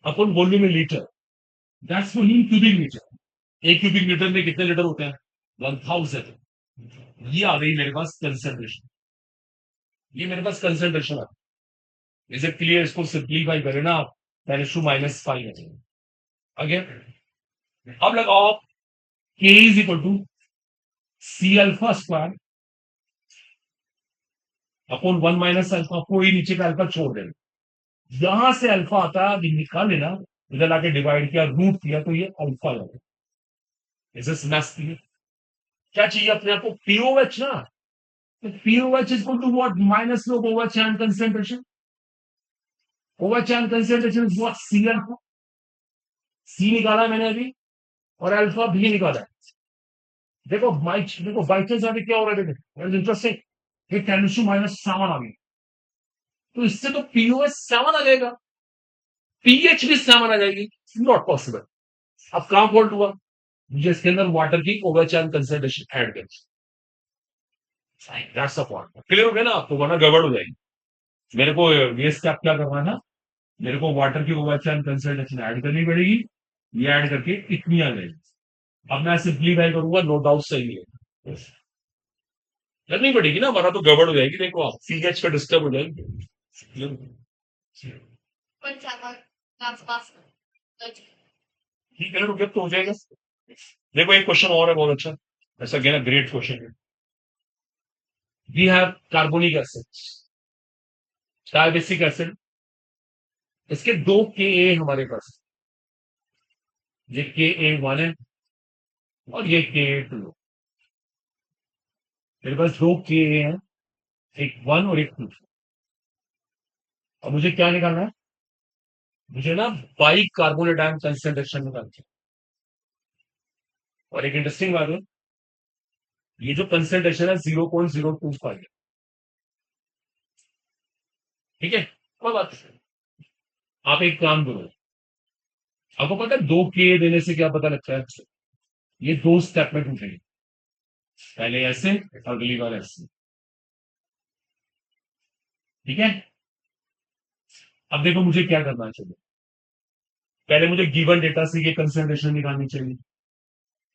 upon volume में litre, that's volume cubic metre. एक क्यूबिक मीटर में कितने लीटर होते हैं, 1000। ये आ गई मेरे पास कंसेंट्रेशन, ये मेरे पास कंसेंट्रेशन आ गई। Is it clear? इसको सिंप्लीफाई करें ना आप, -5 अगेन। अब लगाओ K is equal to C alpha square upon 1 minus alpha, कोई नीचे का अल्फा छोड़ देना, यहां से अल्फा आता है, अभी निकाल लेना, इधर आके डिवाइड किया, रूट किया, तो ये अल्फा लगे। इसे स्मैश किया, क्या चाहिए अपने आप को, पीओएच ना, तो pOH is equal to what, minus log OH and concentration, OH and concentration is what, C alpha. C निकाला मैंने अभी, और अल्फा भी निकाला है। देखो बाई चांस अभी क्या हो रहा है, देखो इंटरेस्टिंग, ये 10⁻⁷ आ गई, तो इससे तो पीओएच 7 आ जाएगा, पीएच भी 7 आ जाएगी, नॉट पॉसिबल। अब कहां फॉल्ट हुआ, मुझे इसके अंदर वाटर की ओएच एंड कंसेंट्रेशन ऐड कर, दैट्स द पॉइंट। क्लियर हो गया ना आपको, वरना गड़बड़ हो जाएगी। मेरे को ये स्टेप क्या करवाना, मेरे को वाटर की ओएच एंड कंसेंट्रेशन ऐड करनी पड़ेगी, ये ऐड करके इतनी आ जाएगी। अब मैं सिंप्लीफाई करूंगा, नो डाउट सही है, करनी पड़ेगी ना, वरना तो गड़बड़ हो जाएगी। देखो आप पीएच का डिस्टर्ब हो जाएगी। ठीक है, रुक तो हो जाएगा। देखो एक क्वेश्चन और है बहुत अच्छा, ऐसा कहना ग्रेट क्वेश्चन है। We have carbonic acid, dibasic acid, इसके 2 के ए हमारे पास, ये के ए 1 है और ये के ए 2। मेरे पास 2 के ए है, एक 1 और एक 2। और मुझे क्या निकालना है, मुझे ना बाई कार्बोनेट आयन कंसेंट्रेशन निकालना है। और एक इंटरेस्टिंग बात है, ये जो कंसेंट्रेशन है 0.025 है, ठीक है, कोई बात नहीं। आप एक काम करो, आपको पता है 2 के देने से क्या पता लगता है, ये 2 स्टेप में टूटेंगे, पहले ऐसे, अगली बार ऐसे, ठीक है। अब देखो मुझे क्या करना चाहिए, पहले मुझे गिवन डेटा से ये कंसेंट्रेशन निकालनी चाहिए,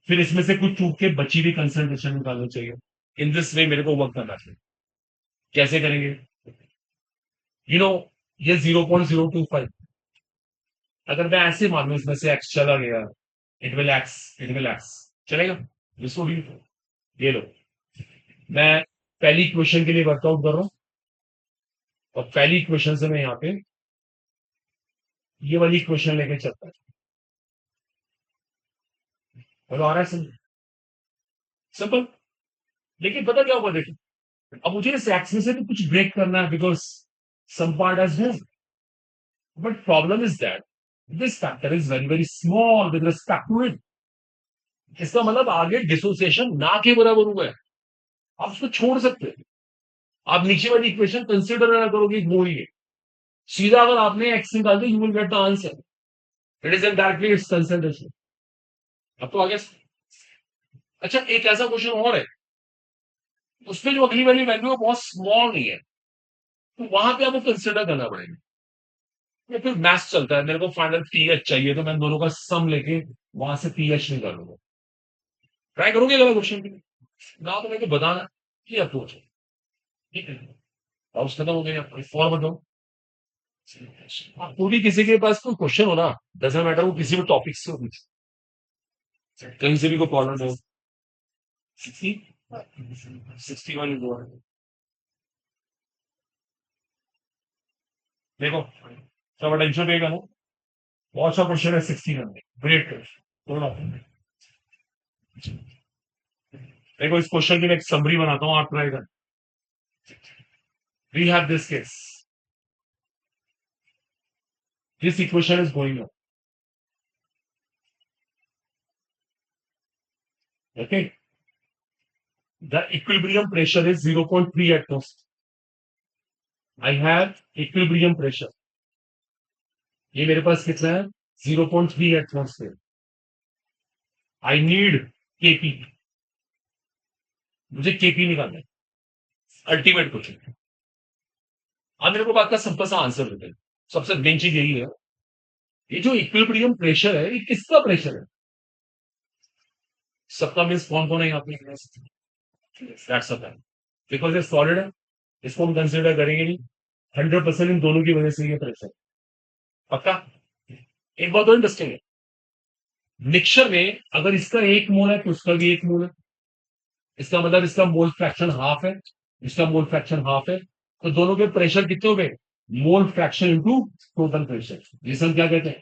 फिर इसमें से कुछ चूक के बची हुई कंसेंट्रेशन निकालनी चाहिए। इन दिस वे मेरे को वर्क करना चाहिए। कैसे करेंगे, यू नो, ये 0.025, अगर मैं ऐसे मानूं इसमें से एक्स चला गया, इट विल एक्स चलेगा, इसको भी ये लो। मैं पहली इक्वेशन के लिए वर्कआउट कर रहा हूं, और पहली इक्वेशन से मैं यहाँ पे ये वाली इक्वेशन लेके चलता है, बोलो आ रहा है सिंपल। लेकिन पता क्या हुआ, देखिए अब मुझे इस एक्स में से भी कुछ ब्रेक करना है, because some part has moved, but problem is that this factor is very very small with respect to it. इसका मतलब आगे डिसोसिएशन ना के बराबर हुआ है, आप उसको छोड़ सकते हैं। आप नीचे वाली इक्वेशन कंसिडर ना करोगे, इग्नोर, सीधा अगर आपने एक्स निकाल दिया, you will get the answer, it is directly it's concentration. अब तो आगे, अच्छा एक ऐसा क्वेश्चन और है, उसमें जो अगली वाली वैल्यू है बहुत स्मॉल नहीं है, तो वहां पे आपको कंसिडर करना पड़ेगा। या फिर मैथ्स चलता है, मेरे को फाइनल पीएच चाहिए, तो मैं दोनों का सम लेके वहां से पीएच निकालूंगा। ट्राई करोगे अगला क्वेश्चन के लिए ना, तो मेरे को बताना ये अप्रोच है, ठीक है। और खत्म हो गया, फॉर बताओ, तो भी किसी के पास कोई क्वेश्चन हो ना, डजंट मैटर वो किसी भी टॉपिक से हो, कहीं से भी कोई प्रॉब्लम हो, 61 is what? देखो सब टेंशन रहेगा ना, बहुत सा क्वेश्चन है 16 में, ग्रेट क्वेश्चन। देखो इस क्वेश्चन की मैं एक समरी बनाता हूँ, आप ट्राई कर। We have this case, This equation is going on. Okay. The equilibrium pressure is 0.3 atmosphere. I have equilibrium pressure. ये मेरे पास कितना है 0.3 एटमॉस्फेयर. I need KP. मुझे केपी निकालना है. Ultimate question. अब मेरे को बात का सिंपल सा आंसर देते हैं. सबसे मेन चीज यही है, ये जो इक्विलिब्रियम प्रेशर है ये किसका प्रेशर है? सबका मीन्स कौन कौन है यहाँ पे? That's a fact. बिकॉज ये सॉलिड है, इसको हम कंसिडर करेंगे नहीं. 100% इन दोनों की वजह से ये प्रेशर. पक्का. एक बात और इंटरेस्टिंग है, मिक्सचर में अगर इसका 1 मोल है तो उसका भी 1 मोल है. इसका मतलब इसका मोल फ्रैक्शन हाफ है, इसका मोल फ्रैक्शन हाफ है, तो दोनों के प्रेशर कितने हो गए? Mole fraction into total pressure, जिसे हम क्या कहते हैं?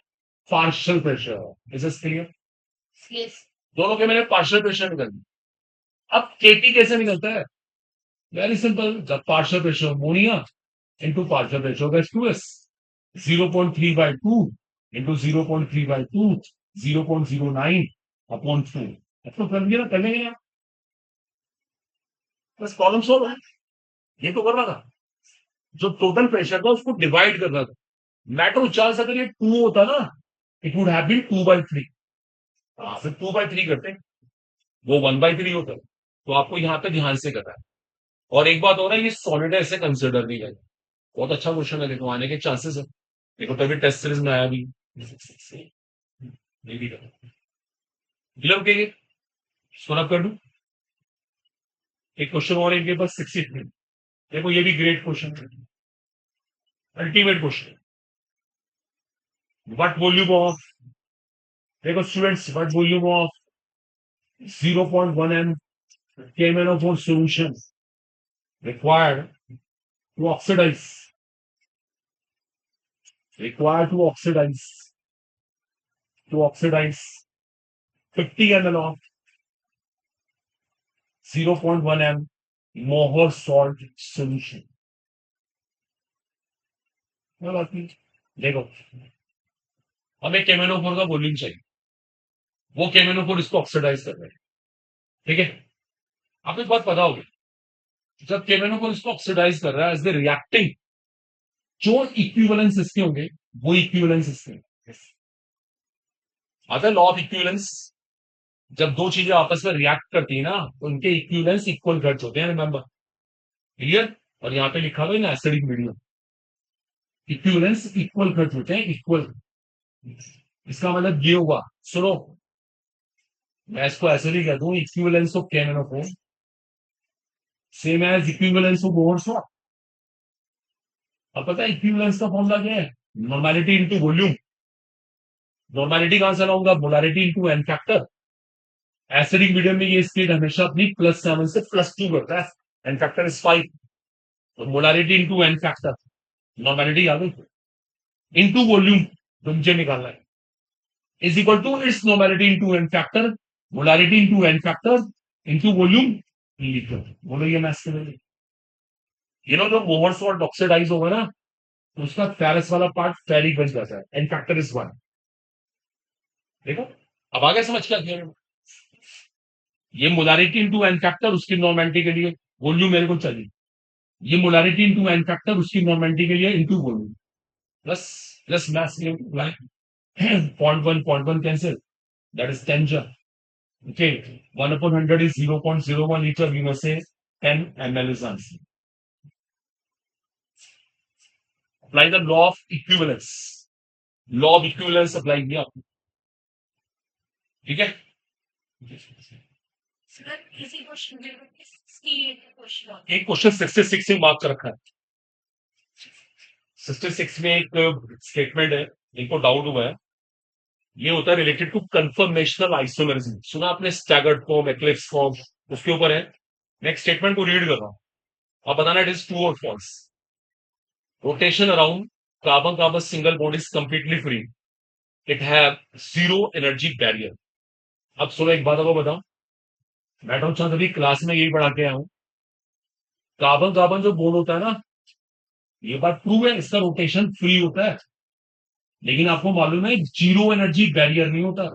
Partial pressure. Is this clear? Yes. दोनों के मैंने पार्शियल प्रेशर निकाल दिया. अब केटी कैसे निकलता है? Very simple. The partial pressure ammonia into partial pressure of H2S. 0.3 by 2 into 0.3 by 2, 0.09 upon 2. तो कर दिया ना, कर लेंगे यार. बस प्रॉब्लम सॉल्व है. ये तो करना था, जो टोटल प्रेशर था उसको डिवाइड करना था. मैटर चार्ज अगर ये 2 होता ना, इट वुड हैव बीन 2/3. फिर 2/3 करते, वो 1/3 होता. तो आपको यहाँ पे ध्यान से करना है. और एक बात हो रहा है, ये सॉलिड है, ऐसे कंसिडर नहीं करें. बहुत अच्छा क्वेश्चन है, देखो आने के चांसेस है. देखो तभी टेस्ट सीरीज में आया भी. सोना कर दू एक क्वेश्चन और इनके पास 63. देखो ये भी ग्रेट क्वेश्चन है, ultimate question. What volume of, देखो students, what volume of 0.1 m KMnO4 solution required to oxidize, required to oxidize 50 ml of 0.1 m Mohr salt solution. देखो हमें KMnO4 का वॉल्यूम चाहिए, वो KMnO4 इसको ऑक्सीडाइज कर रहे हैं. ठीक है. आपको एक बात पता होगी, जब KMnO4 इसको ऑक्सीडाइज कर रहा है, एज द रिएक्टिंग, जो इक्विवेलेंस इसके होंगे वो इक्विवेलेंस इसके. आता है लॉ ऑफ इक्विवेलेंस. जब दो चीजें आपस में रिएक्ट करती है ना, तो उनके इक्विवेलेंस इक्वल खर्च होते हैं. रिमेंबर? क्लियर? और यहाँ पे लिखा हुआ है ना एसिडिक मीडियम, इक्विवेलेंस इक्वल खर्च होते हैं, इक्वल. इसका मतलब ये हुआ, सुनो, मैं इसको ऐसे भी कह दूं, equivalence of KMnO4 same as equivalence of Mohr salt. अब पता है इक्विवेलेंस का फॉर्मूला क्या है? Normality into volume. नॉर्मेलिटी कहां से लाऊंगा? Molarity into n factor. Acidic medium में ये स्टेट हमेशा अपनी +7 से +2 करता है. N factor is 5. तो molarity into n factor, normality आ गई, इनटू वॉल्यूम तो मुझे निकालना है, is equal to it's normality into n factor, molarity into n factor into volume. बोलो ये मैथ्स के लिए. यू नो जो मोहर सॉल्ट ऑक्सीडाइज होगा ना, तो उसका फेरस वाला पार्ट फेरिक बन जाता है. N factor is 1. देखो अब आगे समझ क्या किया. ये मोलारिटी इनटू एन फैक्टर उसकी नॉर्मेलिटी के लिए, वॉल्यूम मेरे को चाहिए. ये मोलारिटी इनटू एन फैक्टर उसकी नॉर्मेलिटी के लिए into volume. Plus plus maths के लिए 0.1 कैंसिल, दैट इज 10 जब. Okay, 1/100 is 0.01 liter. We must say 10 ml is answer. Apply the law of equivalence. Law of equivalence apply किया आपने. ठीक है. Sir, easy question. Question. एक क्वेश्चन 66 में mark कर रखा है. 66 में एक स्टेटमेंट है, इनको डाउट हुआ है. ये होता है रिलेटेड टू कंफर्मेशनल आइसोमेरिज्म. सुना आपने? स्टैगर्ड फॉर्म, एक्लिप्स फॉर्म, उसके ऊपर है. नेक्स्ट स्टेटमेंट को रीड कर रहा हूं, अब बताना इट इज ट्रू और false. Rotation around carbon carbon single bond is completely free. It have zero energy barrier. अब सुनो एक बात आपको बताऊं, मैडम चंद अभी क्लास में यही पढ़ा के आया हूं. कार्बन कार्बन जो बॉन्ड होता है ना, ये बात ट्रू है, इसका रोटेशन फ्री होता है. लेकिन आपको मालूम है जीरो एनर्जी बैरियर नहीं होता,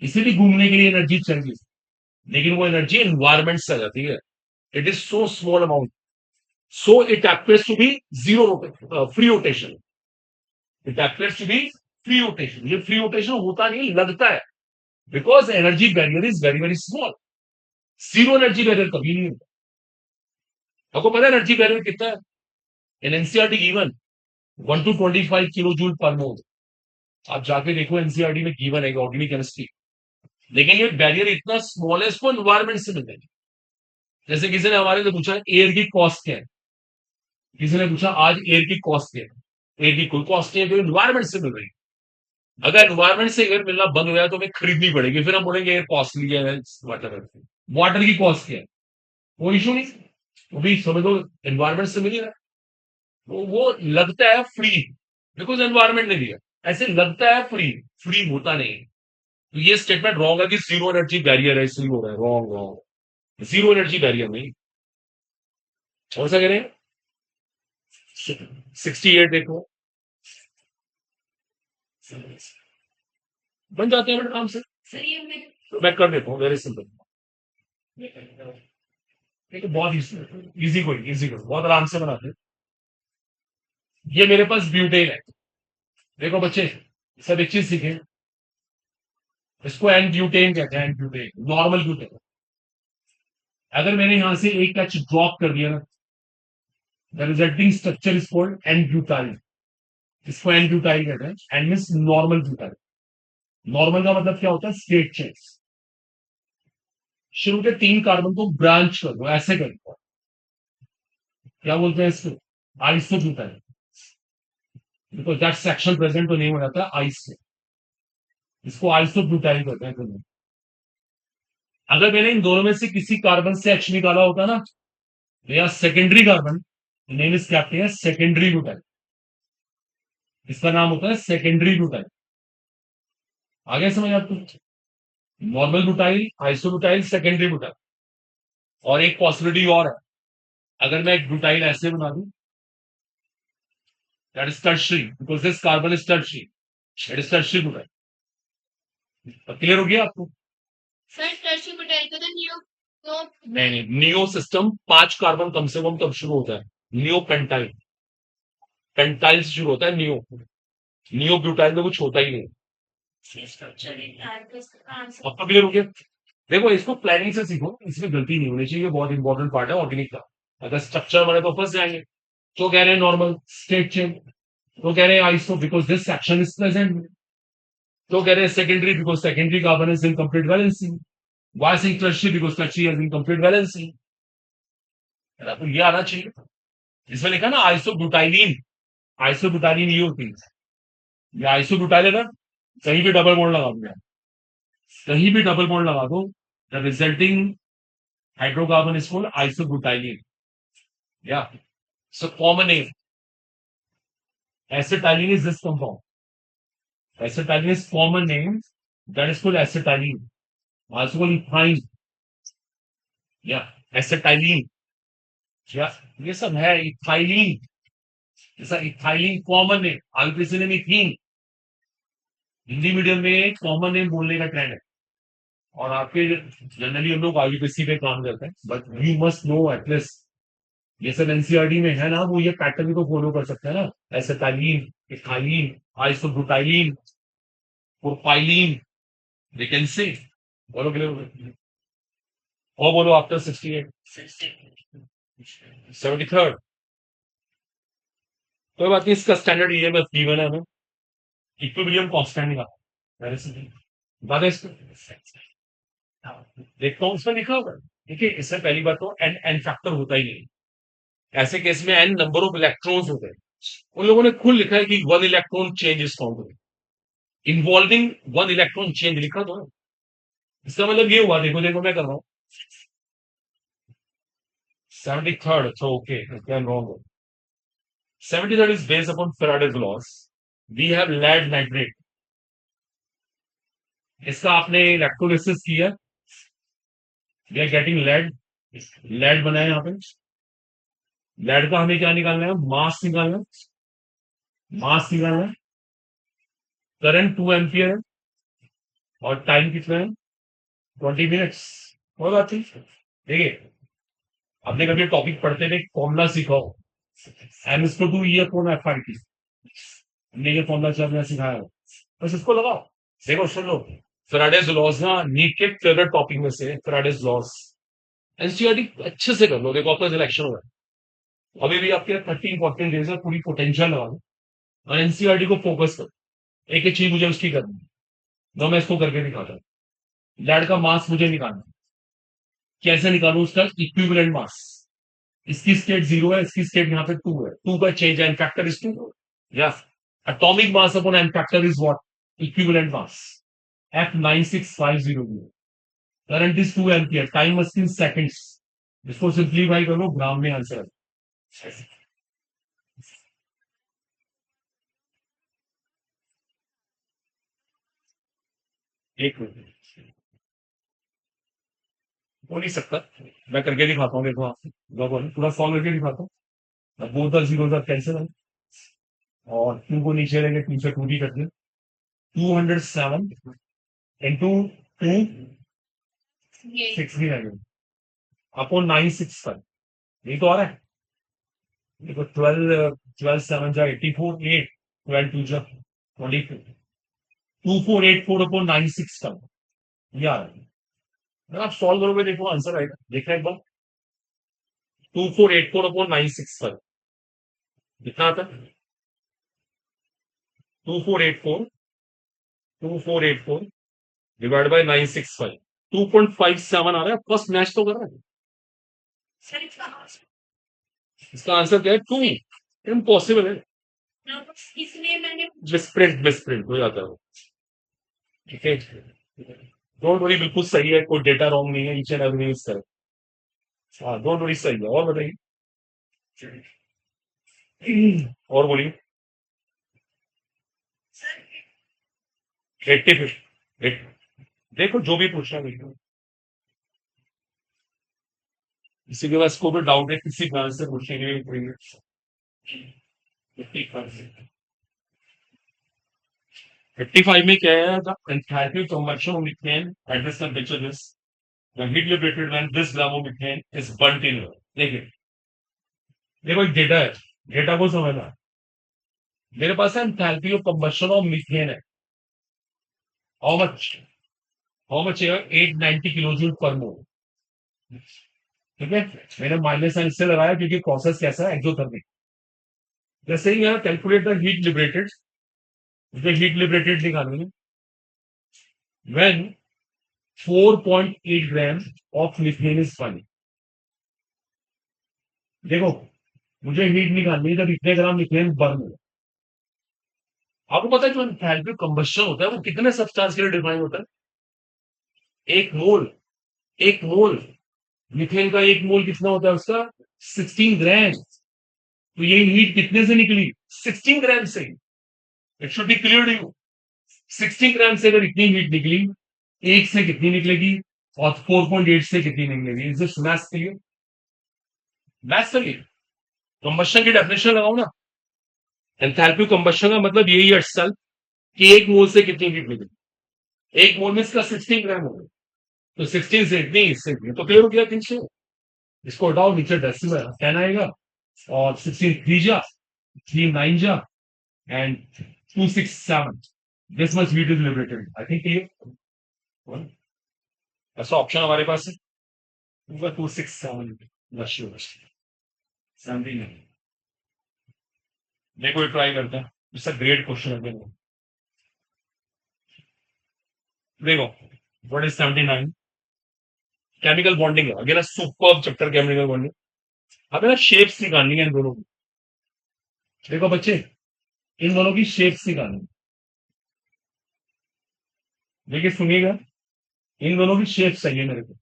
इसीलिए घूमने के लिए एनर्जी चाहिए, लेकिन वो एनर्जी एनवायरमेंट से आ जाती है। It is so small amount, so it appears to be zero free rotation, it appears to be free rotation. ये फ्री रोटेशन होता नहीं, लगता है, because energy barrier is very very small. Zero energy barrier कभी नहीं होता। आपको पता है एनर्जी बैरियर कितना है? In NCERT given 1 to 25 kilo joule per mole. आप जाके देखो एनसीईआरटी में गिवन है ऑर्गेनिक केमिस्ट्री, लेकिन ये बैरियर इतना स्मॉल है, इसको एनवायरमेंट से मिलता है। जैसे किसी ने हमारे से पूछा एयर की कॉस्ट क्या है, किसी ने पूछा आज एयर की कॉस्ट क्या है, एयर की कोई कॉस्ट नहीं है, जो एनवायरमेंट से मिल रही है। अगर एनवायरमेंट से एयर मिलना बंद हो जाए तो हमें खरीदनी पड़ेगी, फिर हम बोलेंगे एयर कॉस्टली है। वाटर, वाटर की कॉस्ट क्या है, कोई इशू नहीं, वो भी समझ लो एनवायरमेंट से मिल ही रहा है। वो लगता है फ्री, बिकॉज एनवायरमेंट ने दिया, ऐसे लगता है फ्री, फ्री होता नहीं है। तो ये स्टेटमेंट रॉन्ग है कि जीरो एनर्जी बैरियर है इसलिए हो रहा है, wrong wrong. Zero energy barrier नहीं। कौन सा कह रहे हैं? 68 देखो, बन जाते हैं काम से। सर ये मैं तो मैं कर देता हूँ, वेरी सिंपल। ठीक है, बहुत इजी कोई इजी कोई बहुत आराम से बनाते हैं। ये मेरे पास ब्यूटेन है, देखो बच्चे सब एक चीज सीखें, इसको एन ब्यूटेन कहते हैं, एन ब्यूटेन, नॉर्मल ब्यूटेन। अगर मैंने यहां से एक टच ड्रॉप कर दिया ना, the resulting structure is called n butyl. इसको एन ब्यूटाइल कहते हैं, n means normal butyl. Normal का मतलब क्या होता है? Straight chain. शुरू के 3 कार्बन को ब्रांच कर दो, ऐसे कर दो, क्या बोलते हैं इसको? Iso butyl, because that section present तो नहीं हो जाता है आइस से, इसको आइसो ब्यूटाइल कहते हैं दोनों। अगर मैंने इन दोनों में से किसी कार्बन से एच निकाला होता ना, तो यह सेकेंडरी कार्बन, नेम इज क्या है? Secondary butyl. इसका नाम होता है सेकेंडरी ब्यूटाइल। आगे समझ आपको? Normal butyl, isobutyl, secondary butyl. और एक पॉसिबिलिटी और है, अगर मैं एक ब्यूटाइल ऐसे बना दूं, that is tertiary, because this carbon is tertiary, that is tertiary butyl. Clear हो गया आपको? सर टर्शी बुटाइल का तो नियो तो नहीं नहीं, नियो सिस्टम 5 कार्बन कम से कम तब शुरू होता है, नियो पेंटाइल, पेंटाइल से शुरू होता है नियो, नियो ब्यूटाइल में कुछ होता ही नहीं। स्ट्रक्चर आंसर अब तो क्लियर हो गया? देखो इसको प्लानिंग से सीखो, इसमें गलती नहीं होनी चाहिए, बहुत इंपॉर्टेंट पार्ट है ऑर्गेनिक का। अगर स्ट्रक्चर बने तो फंस जाएंगे। तो कह रहे हैं नॉर्मल स्टेट चेन, तो कह रहे हैं iso because this section is present, तो कह रहे हैं secondary because secondary carbon is in complete valency, why saying tertiary because tertiary is in complete valency. तो ये आना चाहिए। इसमें लिखा ना आइसोब्यूटाइलिन, आइसोब्यूटाइलिन ये होती है, ये आइसोब्यूटाइल है ना, कहीं भी डबल बॉन्ड लगा दो, कहीं भी डबल बॉन्ड लगा दो, the resulting hydrocarbon is called isobutylene. या so common name acetylene is this compound. Acetylene is common name, that is called acetylene. Also called ethyne. Yeah, acetylene. Yeah, ये सब है इथाइलिन, जैसा इथाइलिन कॉमन नेम, आईपीसी ने ethene. Hindi medium में common name बोलने का trend है, और आपके जनरली हम लोग आईपीसी पे काम करते हैं, but you must know at least ये सब एनसीईआरटी में है ना, वो ये पैटर्न को फॉलो कर सकते हैं ना, acetylene, ethylene, isobutylene, propylene, they can say. बोलो क्लियर, और बोलो आफ्टर 68 73rd। कोई बात नहीं, इसका स्टैंडर्ड ये बस गिवन है हमें, इक्विलिब्रियम कांस्टेंट निकाला, वेरी सिंपल बात है इसको। देखता हूँ इसमें लिखा होगा, देखिए इससे पहली बात तो एन एन फैक्टर होता ही नहीं, ऐसे केस में एन नंबर ऑफ इलेक्ट्रॉन्स होते हैं। उन लोगों ने खुद लिखा है कि 1 electron change is counted, involving 1 electron change लिखा तो है। इसका मतलब ये हुआ, देखो देखो मैं कर रहा हूँ 73rd, so okay, I'm wrong. 73rd is based upon Faraday's laws. We have lead nitrate. इसका आपने इलेक्ट्रोलिसिस किया, we are getting lead, lead बना है यहाँ पे। लेड का हमें क्या निकालना है? मास निकालना है, मास निकालना है। करंट 2 एम्पियर है और टाइम कितना है 20 मिनट्स। कोई बात नहीं, देखिए आपने कभी टॉपिक पढ़ते थे फॉर्मूला सीखा हो, M is to E upon F I T, हमने ये फॉर्मूला चलना सिखाया हो, बस इसको लगाओ। देखो सुन लो, फैराडेज लॉज ना नीट के फेवरेट टॉपिक में से फैराडेज लॉज, एनसीईआरटी अच्छे से कर लो, देखो आपका सिलेक्शन होगा। अभी भी आपके 30 इंपॉर्टेंट डेज है, पूरी पोटेंशियल लगा दो और एनसीईआरटी को फोकस करो। एक एक चीज मुझे उसकी करनी है, तो मैं इसको करके दिखाता हूँ। डैड का मास मुझे निकालना है। कैसे निकालू उसका इक्विवेलेंट मास? इसकी स्टेट 0 है, इसकी स्टेट यहाँ पे 2 है, 2 का चेंज है, n factor is 2। Yes, atomic mass upon n factor is what? Equivalent mass. F9650 है। Current is 2 ampere, time must in seconds. इसको सिंप्लीफाई करो, ग्राम में आंसर है। एक मिनट, हो नहीं सकता, मैं करके दिखाता हूँ, देखो आप पूरा सॉल्व करके दिखाता हूँ। Both the zeros are cancel है और 2 को नीचे लेंगे, 2 से 2 भी कर दिया। 207 इंटू 2 ये 6 भी रहेगा अपॉन 965, यही तो आ रहा है। देखो 12 12 7 जा 84, 8 12 2 जा 24, 2484 अपॉन 965, ये आ रहा है। अगर आप सॉल्व करोगे देखो आंसर आएगा, देखना एक बार। 2484 अपॉन 965 कितना आता है? 2484 2484 डिवाइड बाय 965, 2.57 आ रहा है। फर्स्ट मैच तो कर रहा है। सर इसका आंसर क्या है? 2। इम्पॉसिबल है। इसलिए मैंने मिसप्रिंट हो जाता है, ठीक है। डोंट वरी, बिल्कुल सही है, कोई डेटा रॉन्ग नहीं है, each and everything is correct. हाँ डोंट वरी, सही है। और बताइए, और बोलिए। 85, देखो जो भी पूछना देखो, किसी के पास को भी डाउट है किसी ब्रांच से पूछने के लिए कोई 55 में क्या है? The enthalpy combustion of methane at this temperature is the heat liberated when this gram of methane is burnt in. देखिए, देखो एक डेटा है, डेटा को समझना। मेरे पास है enthalpy of combustion of methane है, हाउ मच? हाउ मच है? 890 किलो जूल पर मोल, ठीक है। मैंने माइनस साइन इससे लगाया क्योंकि प्रोसेस कैसा है, एक्सोथर्मिक। जैसे ही यहाँ कैलकुलेट द हीट लिबरेटेड, मुझे हीट लिबरेटेड निकालनी है when 4.8 gram of methane is funny. देखो मुझे हीट निकालनी है जब इतने ग्राम मीथेन बर्न हो। आपको पता है जो एंथैल्पी कंबशन होता है वो कितने सब्सटेंस के लिए डिफाइन होता है? एक मोल, एक मोल मीथेन का, एक मोल कितना होता है उसका? 16 ग्राम। तो ये हीट कितने से निकली? 16 ग्राम से। It should be clear to you. 16 gram से अगर इतनी हीट निकली, एक से कितनी निकलेगी और 4.8 से कितनी निकलेगी? Is this maths clear? Maths clear? Combustion की डेफिनेशन लगाओ ना। एंथैल्पी कंबशन का मतलब यही है itself कि एक मोल से कितनी हीट निकली। एक मोल में इसका 16 ग्राम हो गया, तो 16 से इतनी, इससे इतनी, तो क्लियर हो गया 300। इसको हटाओ, नीचे डेसिमल 10 आएगा और 16 3 जा 3 9 जा and 267, this much heat is liberated. I think ये ऐसा ऑप्शन हमारे पास है, 267 79। देखो ट्राई करते हैं, इट्स अ ग्रेट क्वेश्चन है। देखो व्हाट इज 79? केमिकल बॉन्डिंग है, again super chapter chemical bonding. हमें ना शेप्स निकालनी है इन दोनों की। देखो बच्चे, इन दोनों की शेप्स निकालनी है। देखिए सुनिएगा, इन दोनों की शेप्स चाहिए मेरे को।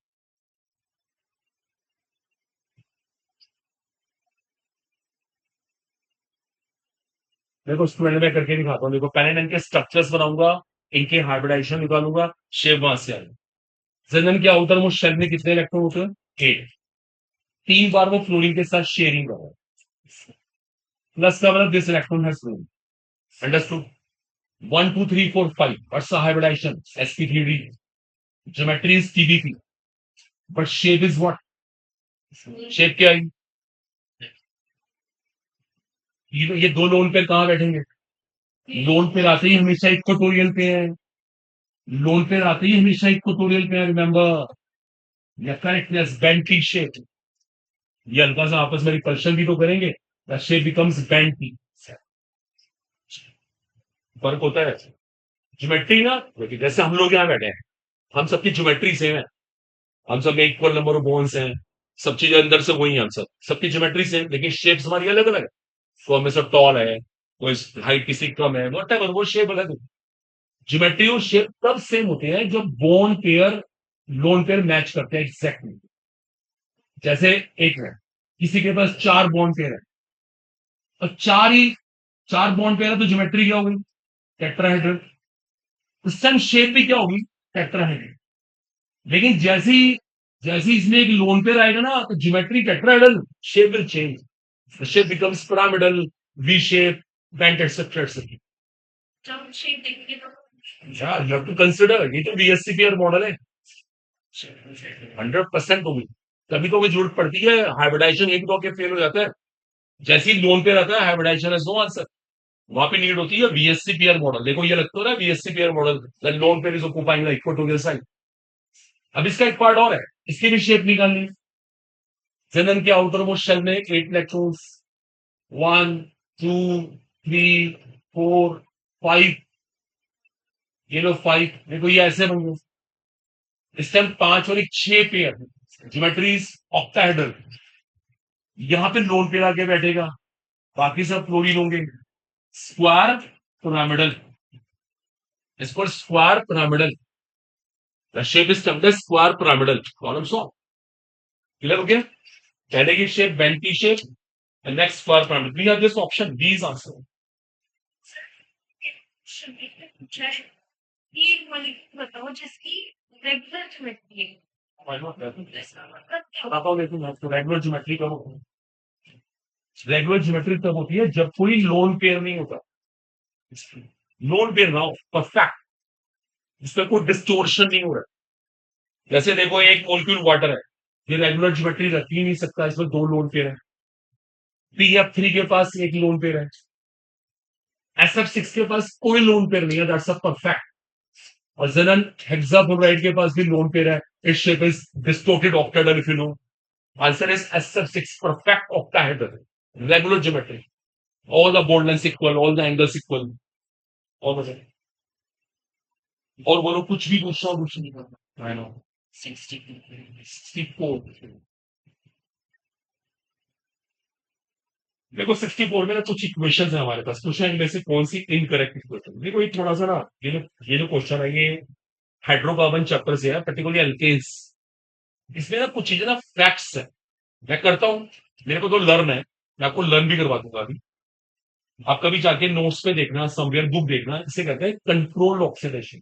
देखो स्टूडेंट में करके दिखाता हूँ। देखो पहले मैं इनके स्ट्रक्चर्स बनाऊंगा, इनके हाइब्रिडाइजेशन निकालूंगा, शेप वहां से आएगी। जनरल के आउटर मोस्ट शेल में कितने इलेक्ट्रॉन होते हैं? 8। 3 बार वो फ्लोरीन के साथ शेयरिंग कर रहा है, प्लस का मतलब this electron has fluorine. Understood? 1 2 3 4 5 what's the hybridization? sp3d. Geometry is tdp, but shape is what? Shape क्या है? ये दो लोन पेयर कहाँ बैठेंगे? लोन पेयर आते ही हमेशा इक्वेटोरियल पे है। लोन पेयर आते ही हमेशा इक्वेटोरियल पे है, रिमेंबर। या correct, yes, bent T shape. ये हल्का सा आपस में रिपल्शन भी तो करेंगे, the shape becomes bent T. फर्क होता है ज्योमेट्री ना, देखिए जैसे हम लोग यहाँ बैठे हैं, हम सबकी ज्योमेट्री सेम है, हम सब में इक्वल नंबर ऑफ बोन्स हैं, सब चीजें अंदर से वही है, हम सब सबकी ज्योमेट्री सेम, लेकिन शेप्स हमारी अलग अलग है। तो हमें सब टॉल है, कोई हाइट किसी कम है, वट वो शेप अलग है। ज्योमेट्री और शेप तब सेम होते हैं जब bone pair lone pair match करते हैं एग्जैक्टली। जैसे एक है, किसी के पास 4 बॉन्ड पेयर है, और 4 बॉन्ड पेयर है, तो ज्योमेट्री क्या होगी? टेट्राहेड्रल। उस टाइम शेप भी क्या होगी? टेट्राहेड्रल। लेकिन जैसे ही इसमें एक लोन पेयर आएगा ना, तो geometry tetrahedral, shape will change, the shape becomes pyramidal, V shape, bent, etcetera etcetera. जब शेप देखेंगे तो Yeah, you have to consider, ये तो VSCPR मॉडल है, 100% होगी। तभी तो हमें जरूरत पड़ती है, हाइब्रिडाइजेशन एक दो के फेल हो जाता है, जैसे ही लोन पे रहता है हाइब्रिडाइजेशन इज नो आंसर, वहां पे नीड होती है VSCPR मॉडल। देखो ये लगता है ना VSCPR model, the lone pair is occupying the equatorial side. अब इसका एक पार्ट और है, इसकी भी शेप निकालनी। जनन के आउटर मोस्ट शेल में 8 इलेक्ट्रॉन्स, 1 2 3 4 5, ये लो 5, देखो ये ऐसे बन गए। इस टाइम 5 और एक 6 पेयर, ज्योमेट्री इज ऑक्टाहेड्रल। यहां पे लोन पेयर आके बैठेगा, बाकी सब फ्लोरीन होंगे। स्क्वायर पिरामिडल, इसको square pyramidal, the shape is termed as square pyramidal. Problem solve, clear हो गया? पहले की shape bent shape, and next square pyramidal. We have this option, B is answer. ये वाली बताओ जिसकी रेगुलर ज्योमेट्री है, व्हाई नॉट? इसका मतलब क्या बताओ, लेकिन आपको रेगुलर ज्योमेट्री कब होती है? रेगुलर ज्योमेट्री तब होती है जब कोई लोन पेयर नहीं होता, लोन पेयर ना हो परफेक्ट, जिसमें कोई डिस्टोर्शन नहीं हो रहा। जैसे देखो एक मोलिक्यूल वाटर है, ये रेगुलर ज्योमेट्री रख ही नहीं सकता, इसमें 2 लोन पेयर है। PF3 के पास एक लोन पेयर है, SF6 के पास कोई लोन पेयर नहीं है, दैट्स अ परफेक्ट। और जेनन हेक्साफ्लोराइड के पास भी लोन पेयर है, its shape is distorted octahedral, if you know. Answer is SF6, perfect octahedral, regular geometry, all the bond lengths equal, all the angles equal। और बताइए, और बोलो, कुछ भी पूछना हो, कुछ नहीं करना। I know 64। देखो 64 में ना कुछ इक्वेशंस है हमारे पास, क्वेश्चन इनमें से कौन सी इनकरेक्ट इक्वेशन। देखो ये थोड़ा सा ना, ये जो क्वेश्चन है, ये हाइड्रोकार्बन चैप्टर से है, पर्टिकुलरली एल्केन्स। इसमें ना कुछ चीजें ना फैक्ट्स है, मैं करता हूँ, मेरे को तो लर्न है, मैं आपको लर्न भी करवा दूंगा अभी। आप कभी जाके नोट्स पे देखना, समवेयर बुक देखना, इसे कहते हैं कंट्रोल ऑक्सीडेशन।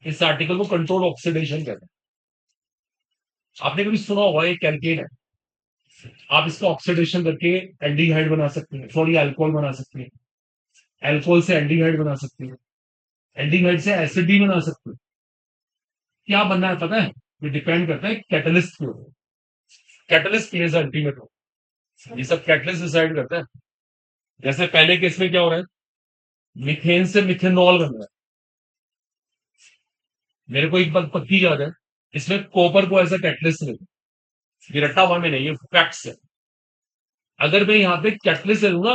इस आर्टिकल को कंट्रोल ऑक्सीडेशन कहते हैं। आपने कभी सुना होगा, ये कैलकेन है, आप इसका ऑक्सीडेशन करके एल्डिहाइड बना सकते हैं, सॉरी अल्कोहल बना सकते हैं, अल्कोहल से एल्डिहाइड बना सकते हैं, एल्डिहाइड से एसिड भी बना सकते हैं। क्या बनना है पता है? ये डिपेंड करता है कैटलिस्ट के ऊपर, कैटलिस्ट प्लेज अल्टीमेट रोल, ये सब कैटलिस्ट डिसाइड करता है। जैसे पहले केस में क्या हो रहा है, मिथेन से मिथेनॉल बन रहा है। मेरे को एक बात पक्की याद है, इसमें कॉपर को एज अ कैटलिस्ट लेते, ये रट्टा हुआ में नहीं, ये फैक्ट्स है। अगर मैं यहाँ पे कैटलिस्ट ले लूंगा,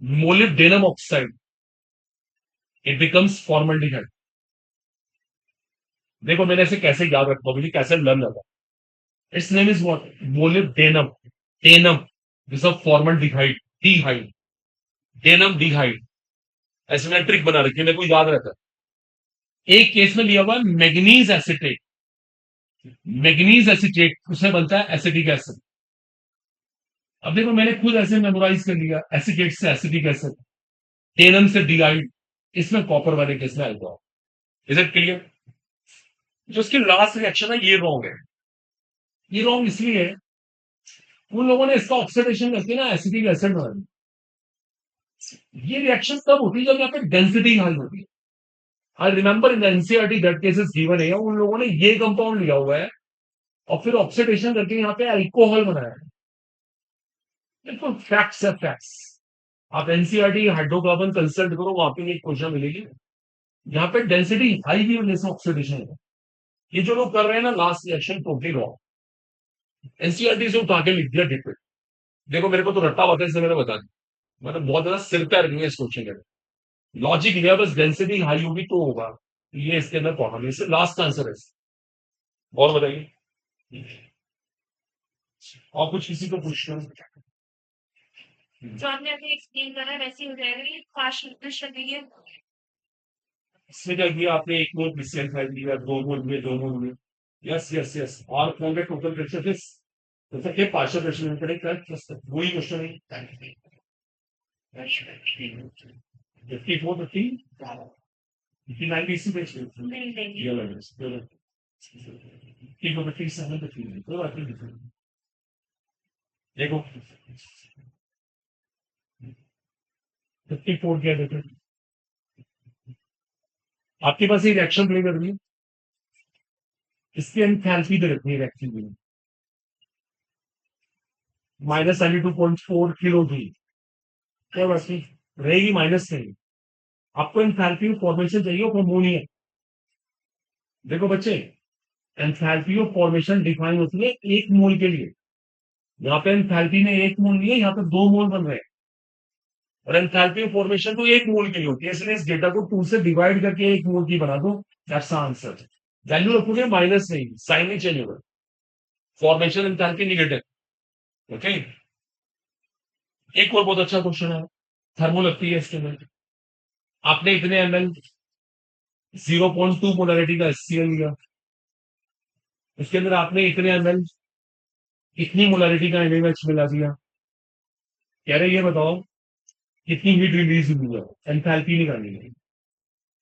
molybdenum oxide, it becomes formaldehyde. देखो मैंने ऐसे कैसे याद रखा, मुझे कैसे लर्न लगा। Its name is what? Molybdenum, denum, this of formaldehyde, dehyde, denum dehyde. ऐसे मैंने ट्रिक बना रखी है, मेरे को याद रहता है। एक केस में लिया हुआ है मैग्नीज एसिटेट, मैग्नीज एसिटेट, उससे बनता है एसिटिक एसिड। अब देखो मैंने खुद ऐसे मेमोराइज कर लिया, एसिटेट से एसिटिक एसिड, डेनम से डिहाइड, इसमें कॉपर वाले केस में अल्कोहल। Is it clear? जो उसकी लास्ट रिएक्शन है, ये रॉन्ग है। ये रॉन्ग इसलिए है, उन लोगों ने इसका ऑक्सीडेशन करके ना एसिटिक एसिड बना दिया। ये रिएक्शन तब होती है जब यहाँ पे डेंसिटी हाई होती है। I remember in NCERT that cases given है, उन लोगों ने ये कंपाउंड लिया हुआ है और फिर ऑक्सीडेशन करके यहाँ पे अल्कोहल बनाया है। बिल्कुल फैक्ट्स है, फैक्ट्स। आप एनसीईआरटी हाइड्रोकार्बन कंसल्ट करो, वहां पे एक क्वेश्चन मिलेगी। यहाँ पे डेंसिटी हाई की वजह से ऑक्सीडेशन है। ये जो लोग कर रहे हैं ना last reaction totally wrong. NCERT से उठा के लिख दिया डिपेंड। देखो मेरे को तो रट्टा पता है, इससे मैंने बता दिया। मतलब बहुत ज्यादा सिर पैर नहीं है इस क्वेश्चन के। लॉजिक लिया बस, डेंसिटी हाई होगी तो होगा। ये इसके अंदर प्रॉब्लम है, इससे लास्ट आंसर है। और बताइए, और कुछ किसी को पूछना? जो आपने अभी एक्सप्लेन करा है वैसे ही हो जाएगा, ये फास्ट क्वेश्चन नहीं है। इसमें क्या किया आपने? एक मोल मिससेल फाइल दिया, दो मोल में, दो मोल में। Yes yes yes. और कौन में टोटल प्रेशर इस तो ये पार्शियल प्रेशर में पड़े करेक्ट प्लस वही क्वेश्चन है। 54 50 59 इसी पे नहीं नहीं ये लग रहा है। ठीक है, 57 पे ठीक है, कोई बात नहीं। देखो 54 क्या देखो, आपके पास ये रिएक्शन प्ले कर रही है, इसकी एंथैल्पी दे रखी है रिएक्शन में -92.4 किलो जूल। क्या बात नहीं रहेगी, माइनस नहीं। आपको एंथैल्पी ऑफ फॉर्मेशन चाहिए और अमोनिया। देखो बच्चे, एंथैल्पी ऑफ फॉर्मेशन डिफाइन होती है 1 मोल के लिए। यहाँ पे एंथैल्पी में 1 मोल नहीं है, यहाँ पे 2 मोल बन रहे हैं। और एंथैल्पी ऑफ फॉर्मेशन तो 1 मोल के लिए होती है, इसलिए इस डेटा को 2 से डिवाइड करके 1 मोल की बना दो। That's answer. वैल्यू रखोगे माइनस नहीं, साइन नहीं चेंज होगा। Formation enthalpy negative. ओके, एक और बहुत अच्छा क्वेश्चन है, थर्मो लगती है इसके अंदर। आपने इतने ml 0.2 मोलरिटी का HCl लिया, इसके अंदर आपने इतने ml कितनी मोलरिटी का NaOH मिला दिया। कह रहे ये बताओ कितनी हीट रिलीज हुई है, एंथैल्पी निकालनी है।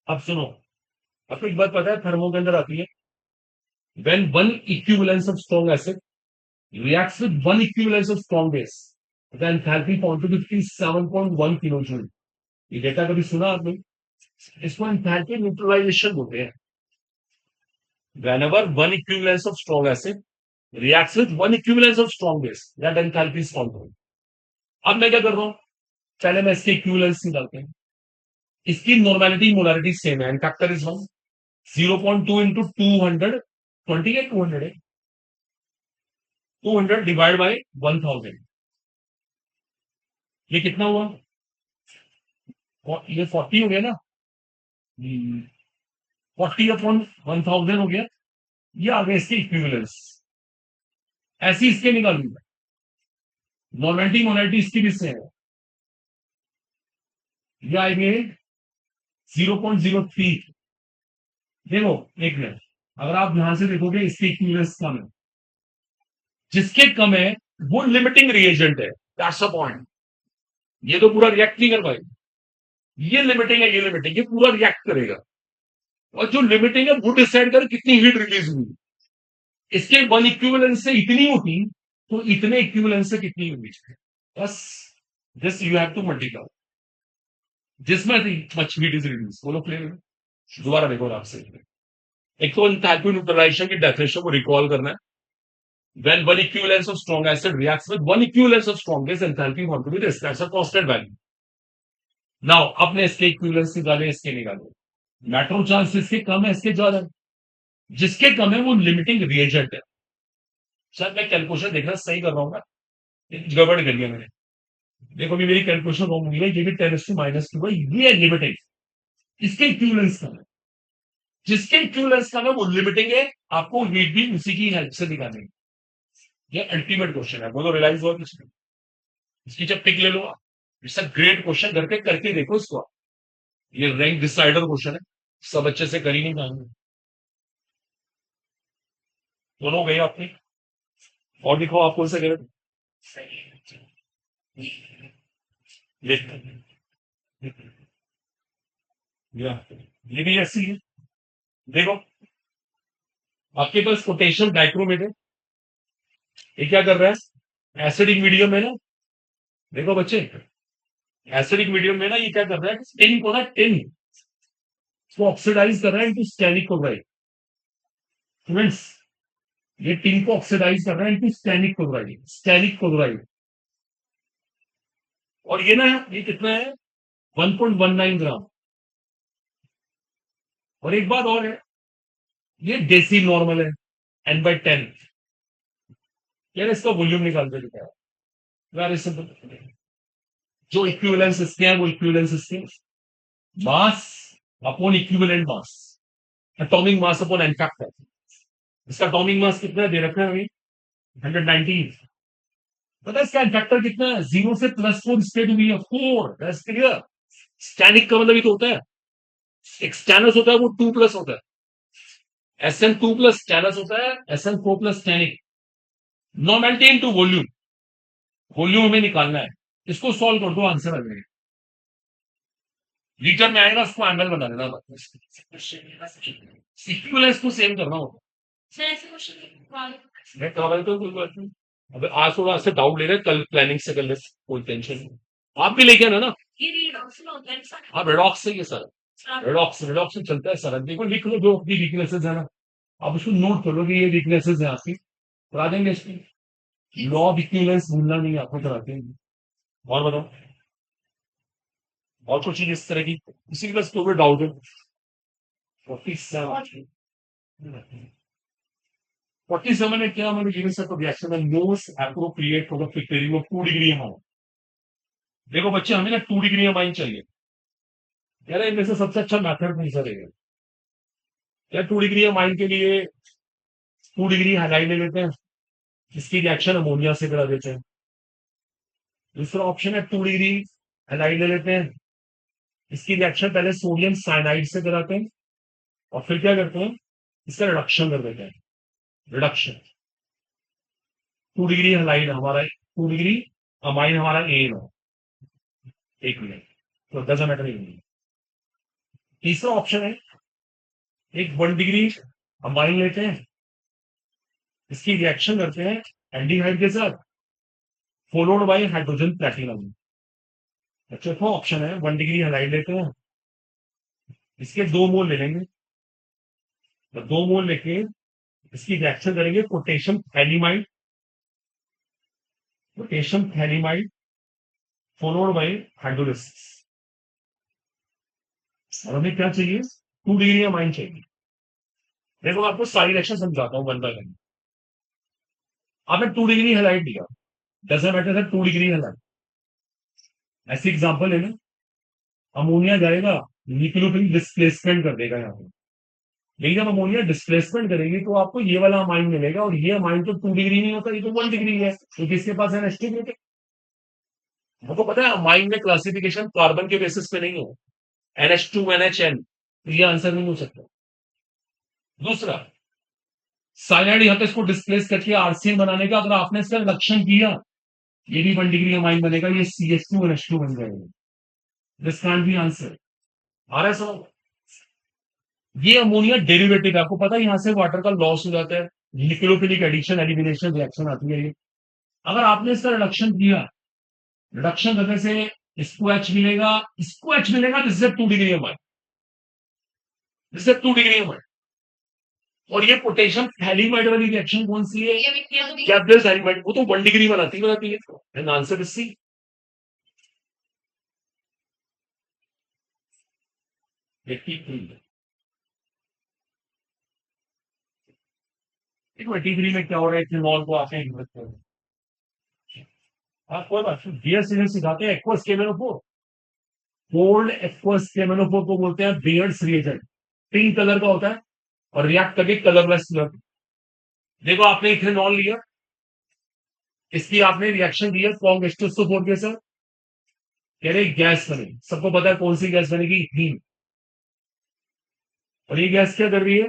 अब सुनो, आपको एक बात पता है थर्मो के अंदर आती है, when one equivalence of strong acid reacts with one equivalence of strong base, the enthalpy found to be 57.1 kilojoule. ये डेटा कभी सुना आपने? इसको एंथैल्पी न्यूट्रलाइजेशन बोलते हैं। whenever one equivalence of strong acid reacts with one equivalence of strong base, that enthalpy is found। अब मैं क्या कर रहा हूं, पहले मैं इसके इक्विवेलेंस निकालते हैं। इसकी नॉर्मेलिटी मोलारिटी सेम है, फैक्टर इज 1। 0.2 इंटू 200 20 है, 200 है, 200 डिवाइड बाय 1000, ये कितना हुआ? ये 40 हो गया ना, 40 अपॉन 1000 हो गया। ये आ गया इसके इक्विवेलेंस। ऐसी इसके निकालूंगा, नॉर्मेलिटी मोलारिटी इसकी भी सेम है, ये आएंगे 0.03। देखो एक मिनट, अगर आप यहां से देखोगे इसके इक्विवेलेंस कम है, जिसके कम है वो लिमिटिंग रिएजेंट है। That's a point. ये तो पूरा रिएक्ट नहीं कर पाएगा, ये लिमिटिंग है, ये लिमिटिंग, ये पूरा रिएक्ट करेगा। और जो लिमिटिंग है वो डिसाइड कर कितनी हीट रिलीज हुई। इसके वन इक्विवेलेंस से इतनी होती तो इतने इक्विवेलेंस से कितनी रिलीज है, बस this you have to multiply. जिसमें मच हीट इज रिलीज, बोलो क्लियर? दोबारा देखो आपसे, एक तो एंथैल्पी न्यूट्रलाइजेशन की डेफिनेशन को रिकॉल करना है। When one equivalence of strong acid reacts with one equivalence of strong base, enthalpy found to be this. That's a constant value. Now, अपने इसके equivalence निकाले, इसके निकाले। मैट्रो चांस इसके कम है, इसके ज्यादा है। जिसके कम है वो लिमिटिंग रिएजेंट है। सर मैं कैलकुलेशन देखना सही कर रहा हूँ ना, गड़बड़ कर लिया मैंने। देखो अभी मेरी कैलकुलेशन रॉन्ग हुई है, ये भी 10⁻², ये है लिमिटिंग। इसके इक्विवेलेंस कम है, जिसके इक्विवेलेंस कम है वो लिमिटिंग है। आपको हीट भी उसी की हेल्प से निकालेंगे। ये अल्टीमेट क्वेश्चन है, बोलो रियलाइज हुआ कुछ? इसकी जब टिक ले लो, इट्स अ ग्रेट क्वेश्चन, घर पे करके देखो इसको। ये रैंक डिसाइडर क्वेश्चन है, सब अच्छे से कर ही नहीं पाएंगे। दोनों गए आपने, और दिखाओ आप कौन सा कह रहे। ये भी ऐसी है। देखो आपके पास पोटेशियम डाइक्रोमेट है, ये क्या कर रहा है, एसिडिक मीडियम है ना। देखो बच्चे, एसिडिक मीडियम में ना ये क्या कर रहा है, टिन को ना टिन को ऑक्सीडाइज कर रहा है इनटू स्टेनिक क्लोराइड। स्टूडेंट्स, ये टिन को ऑक्सीडाइज कर रहा है into Stenik chloride, Stenik chloride. और ये ना, ये कितना है, 1.19 ग्राम। और एक बात और है, ये देसी नॉर्मल है, n/10। यार इसका वॉल्यूम निकाल के दिखाया, वेरी सिंपल। जो इक्विवेलेंस इसके हैं वो इक्विवेलेंस इसके, mass upon equivalent mass, atomic mass upon n factor. इसका एटॉमिक मास कितना है, दे रखा है अभी 119। पता है इसका एन फैक्टर कितना है, 0 से +4 स्टेट हुई है, 4। That's clear. स्टैनिक का मतलब ये तो होता है, एक स्टैनस होता है वो 2+ होता है, SN2+ स्टैनस होता है, SN4+ stannic. Normality into volume, volume हमें निकालना है। इसको सॉल्व कर दो, आंसर आ जाएगा। लीटर में आएगा, उसको एमएल बना देना, इक्विवेलेंस को सेम करना होगा। सर ऐसे क्वेश्चन मैं कहा तो कोई बात नहीं। अबे आज थोड़ा से डाउट ले रहे, कल प्लानिंग से कर ले, कोई टेंशन नहीं। आप भी लेके आना ना। ये रिडक्स होता है सर। हाँ रेडॉक्स से, ये सर रेडॉक्स रेडॉक्स से चलता है सर। देखो लिख लो जो अपनी वीकनेसेस है ना, आप उसको नोट कर लो कि ये वीकनेसेस है आपकी, करा देंगे इसकी। लॉ ऑफ इक्विवेलेंस भूलना नहीं है, आपको कराते हैं। और बताओ, और कुछ चीज इस तरह की, इसी क्लास को डाउट है। 47 47 में क्या मैंने गिवन सर रिएक्शन है मोस्ट एप्रोप्रिएट फॉर द फिक्टरिंग ऑफ 2 डिग्री अमाउंट। देखो बच्चे, हमें ना 2 डिग्री अमाइन चाहिए। यार इनमें से सबसे अच्छा मेथड कौन सा रहेगा? यार 2 डिग्री अमाइन के लिए 2 डिग्री हाइलाइट ले लेते हैं, इसकी रिएक्शन अमोनिया से करा देते हैं। दूसरा ऑप्शन है 2 डिग्री हाइलाइट ले लेते हैं, इसकी रिएक्शन पहले सोडियम साइनाइड से कराते हैं और फिर क्या करते हैं, इसका रिडक्शन कर देते हैं। रिडक्शन 2 डिग्री हाइलाइट हमारा, 2 डिग्री अमाइन हमारा ए है। एक मिनट, तो डजंट मैटर। तीसरा ऑप्शन है, एक 1 डिग्री अमाइन लेते हैं, इसकी रिएक्शन करते हैं एल्डिहाइड के साथ, फॉलोड बाय हाइड्रोजन प्लैटिनम। चौथा ऑप्शन है 1 डिग्री हाइलाइट लेते हैं, इसके 2 मोल ले लेंगे, तो 2 मोल लेके इसकी रिएक्शन करेंगे potassium phthalimide, potassium phthalimide followed by hydrolysis. और हमें क्या चाहिए, 2 डिग्री अमाइन चाहिए। देखो आपको सारी रिएक्शन समझाता हूँ 1 बाय 1। आपने 2 डिग्री हाइलाइट दिया, डजंट मैटर है 2 डिग्री हाइलाइट। ऐसी एग्जांपल है ना, अमोनिया जाएगा, न्यूक्लियोफिलिक डिस्प्लेसमेंट कर देगा यहाँ पे। लेकिन जब अमोनिया डिस्प्लेसमेंट करेगी तो आपको ये वाला अमाइन मिलेगा, और ये अमाइन तो 2 डिग्री नहीं होता, ये तो 1 डिग्री है, तो किसके पास NH2 है। आपको पता है अमाइन में क्लासिफिकेशन कार्बन के बेसिस पे नहीं हो, NH2 NHN, तो ये आंसर नहीं हो सकता। दूसरा, साइनाइड यहाँ पे इसको डिस्प्लेस करके आरसीएन बनाने का, अगर आपने इसका रिडक्शन किया, ये भी 1 डिग्री अमाइन बनेगा, ये CH2 NH2 बन जाएगा। This can't be answer. आ रहा है समझ? ये अमोनिया डेरिवेटिव है, आपको पता है यहां से वाटर का लॉस हो जाता है, न्यूक्लियोफिलिक एडिशन एलिमिनेशन रिएक्शन आती है ये। अगर आपने इसका रिडक्शन किया, रिडक्शन करने से इसको H मिलेगा, इसको H मिलेगा, this is 2 degree amine, this is 2 degree amine. और ये पोटेशियम थैलिमाइड वाली रिएक्शन कौन सी है, कैप्टन थैलिमाइड, वो तो 1 डिग्री बनाती है। And answer is C. Degree में क्या हो रहा है, इथेनॉल को आपने कोई बात नहीं, बियर सीजन सिखाते हैं एक्वस केमेनोफोर। कोल्ड एक्वस केमेनोफोर को बोलते हैं बियर्ड्स रिएजेंट, पिंक कलर का होता है और रिएक्ट करके कलरलेस कलर। देखो आपने इथेनॉल लिया, इसकी आपने रिएक्शन दी है स्ट्रॉन्ग H2SO4 के साथ, कह रहे गैस बनेगी, सबको पता है कौन सी गैस बनेगी, हीन। और ये गैस क्या कर रही है,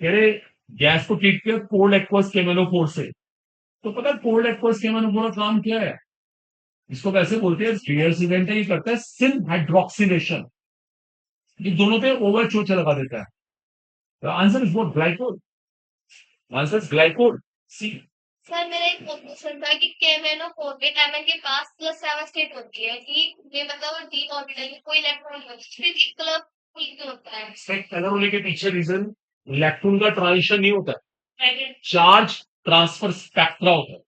कह रहे गैस को ट्रीट किया कोल्ड एक्वस केमेनोफोर से। तो पता है कोल्ड एक्वस केमेनोफोर का काम क्या है, इसको कैसे बोलते हैं, बियर सीवेंट है, ये करता है सिन हाइड्रोक्सिनेशन, ये दोनों पे ओवर चोचा लगा देता है। The answer is what? Glycol. Answer is glycol. See, sir मेरा एक क्वेश्चन था कि केमेनो ऑर्बिट एमएन के पास प्लस 7 स्टेट होती है कि ये मतलब डी ऑर्बिटल में कोई इलेक्ट्रॉन नहीं होता फिर क्लब क्यों होता है इसमें कलर होने के पीछे रीजन इलेक्ट्रॉन का ट्रांजिशन नहीं होता है, Right. चार्ज ट्रांसफर स्पेक्ट्रा होता है,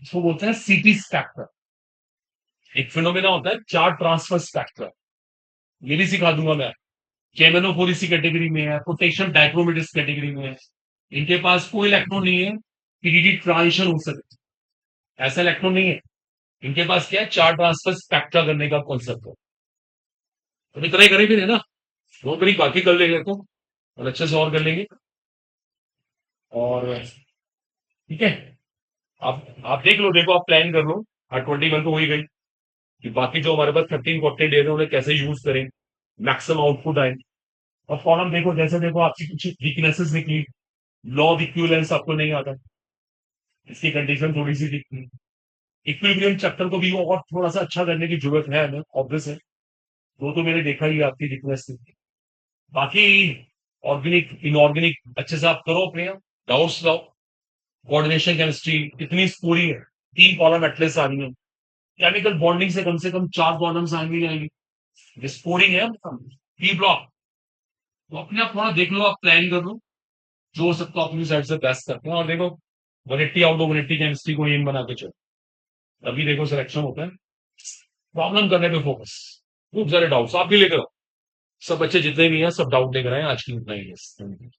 इसको बोलते हैं सीटी स्पेक्ट्रा। एक फिनोमेना होता है चार्ज ट्रांसफर स्पेक्ट्रा, ये भी सिखा दूंगा मैं। केमेनोफोर इसी कैटेगरी में है, पोटेशियम डाइक्रोमेट इस कैटेगरी में है। इनके पास कोई इलेक्ट्रॉन नहीं है पीडीडी ट्रांजिशन हो सके, ऐसा इलेक्ट्रॉन नहीं है। इनके पास क्या है, चार्ज ट्रांसफर स्पेक्ट्रा करने का कॉन्सेप्ट है। तो इतना ही करें फिर, है ना, दो मिनट बाकी कर लेंगे तो, और अच्छे से और कर लेंगे। और ठीक है, आप देख लो, देखो आप प्लान कर लो। 21 तो हो ही गई कि बाकी जो हमारे पास 13-14 डेज है उन्हें कैसे यूज करें, मैक्सिमम आउटपुट आए। और फॉरम देखो, जैसे देखो आपकी कुछ वीकनेसेस निकली, लॉ ऑफ इक्विवेलेंस आपको नहीं आता, इसकी कंडीशन थोड़ी सी दिखती। इक्विलिब्रियम चैप्टर को भी और थोड़ा सा अच्छा करने की जरूरत है हमें, ऑब्वियस है। वो तो मैंने देखा ही आपकी वीकनेस थी। बाकी ऑर्गेनिक इनऑर्गेनिक अच्छे से आप करो अपने, डाउट्स लाओ। कोऑर्डिनेशन केमिस्ट्री इतनी पूरी है, 3 कॉलम एटलेस आ रही है, केमिकल बॉन्डिंग से कम 4 कॉलम्स आएंगे ही आएंगी। स्कोरिंग है पी ब्लॉक, तो अपने आप थोड़ा देख लो, आप प्लान कर लो, जो हो सकता है अपनी साइड से बेस्ट करते हैं। और देखो 180 आउट ऑफ 180 केमिस्ट्री को एम बना के चलो, तभी देखो सिलेक्शन होता है। प्रॉब्लम करने पे फोकस, खूब सारे डाउट्स आप भी लेकर आओ, सब बच्चे जितने भी हैं सब डाउट लेकर आए, आज की इतना ही है।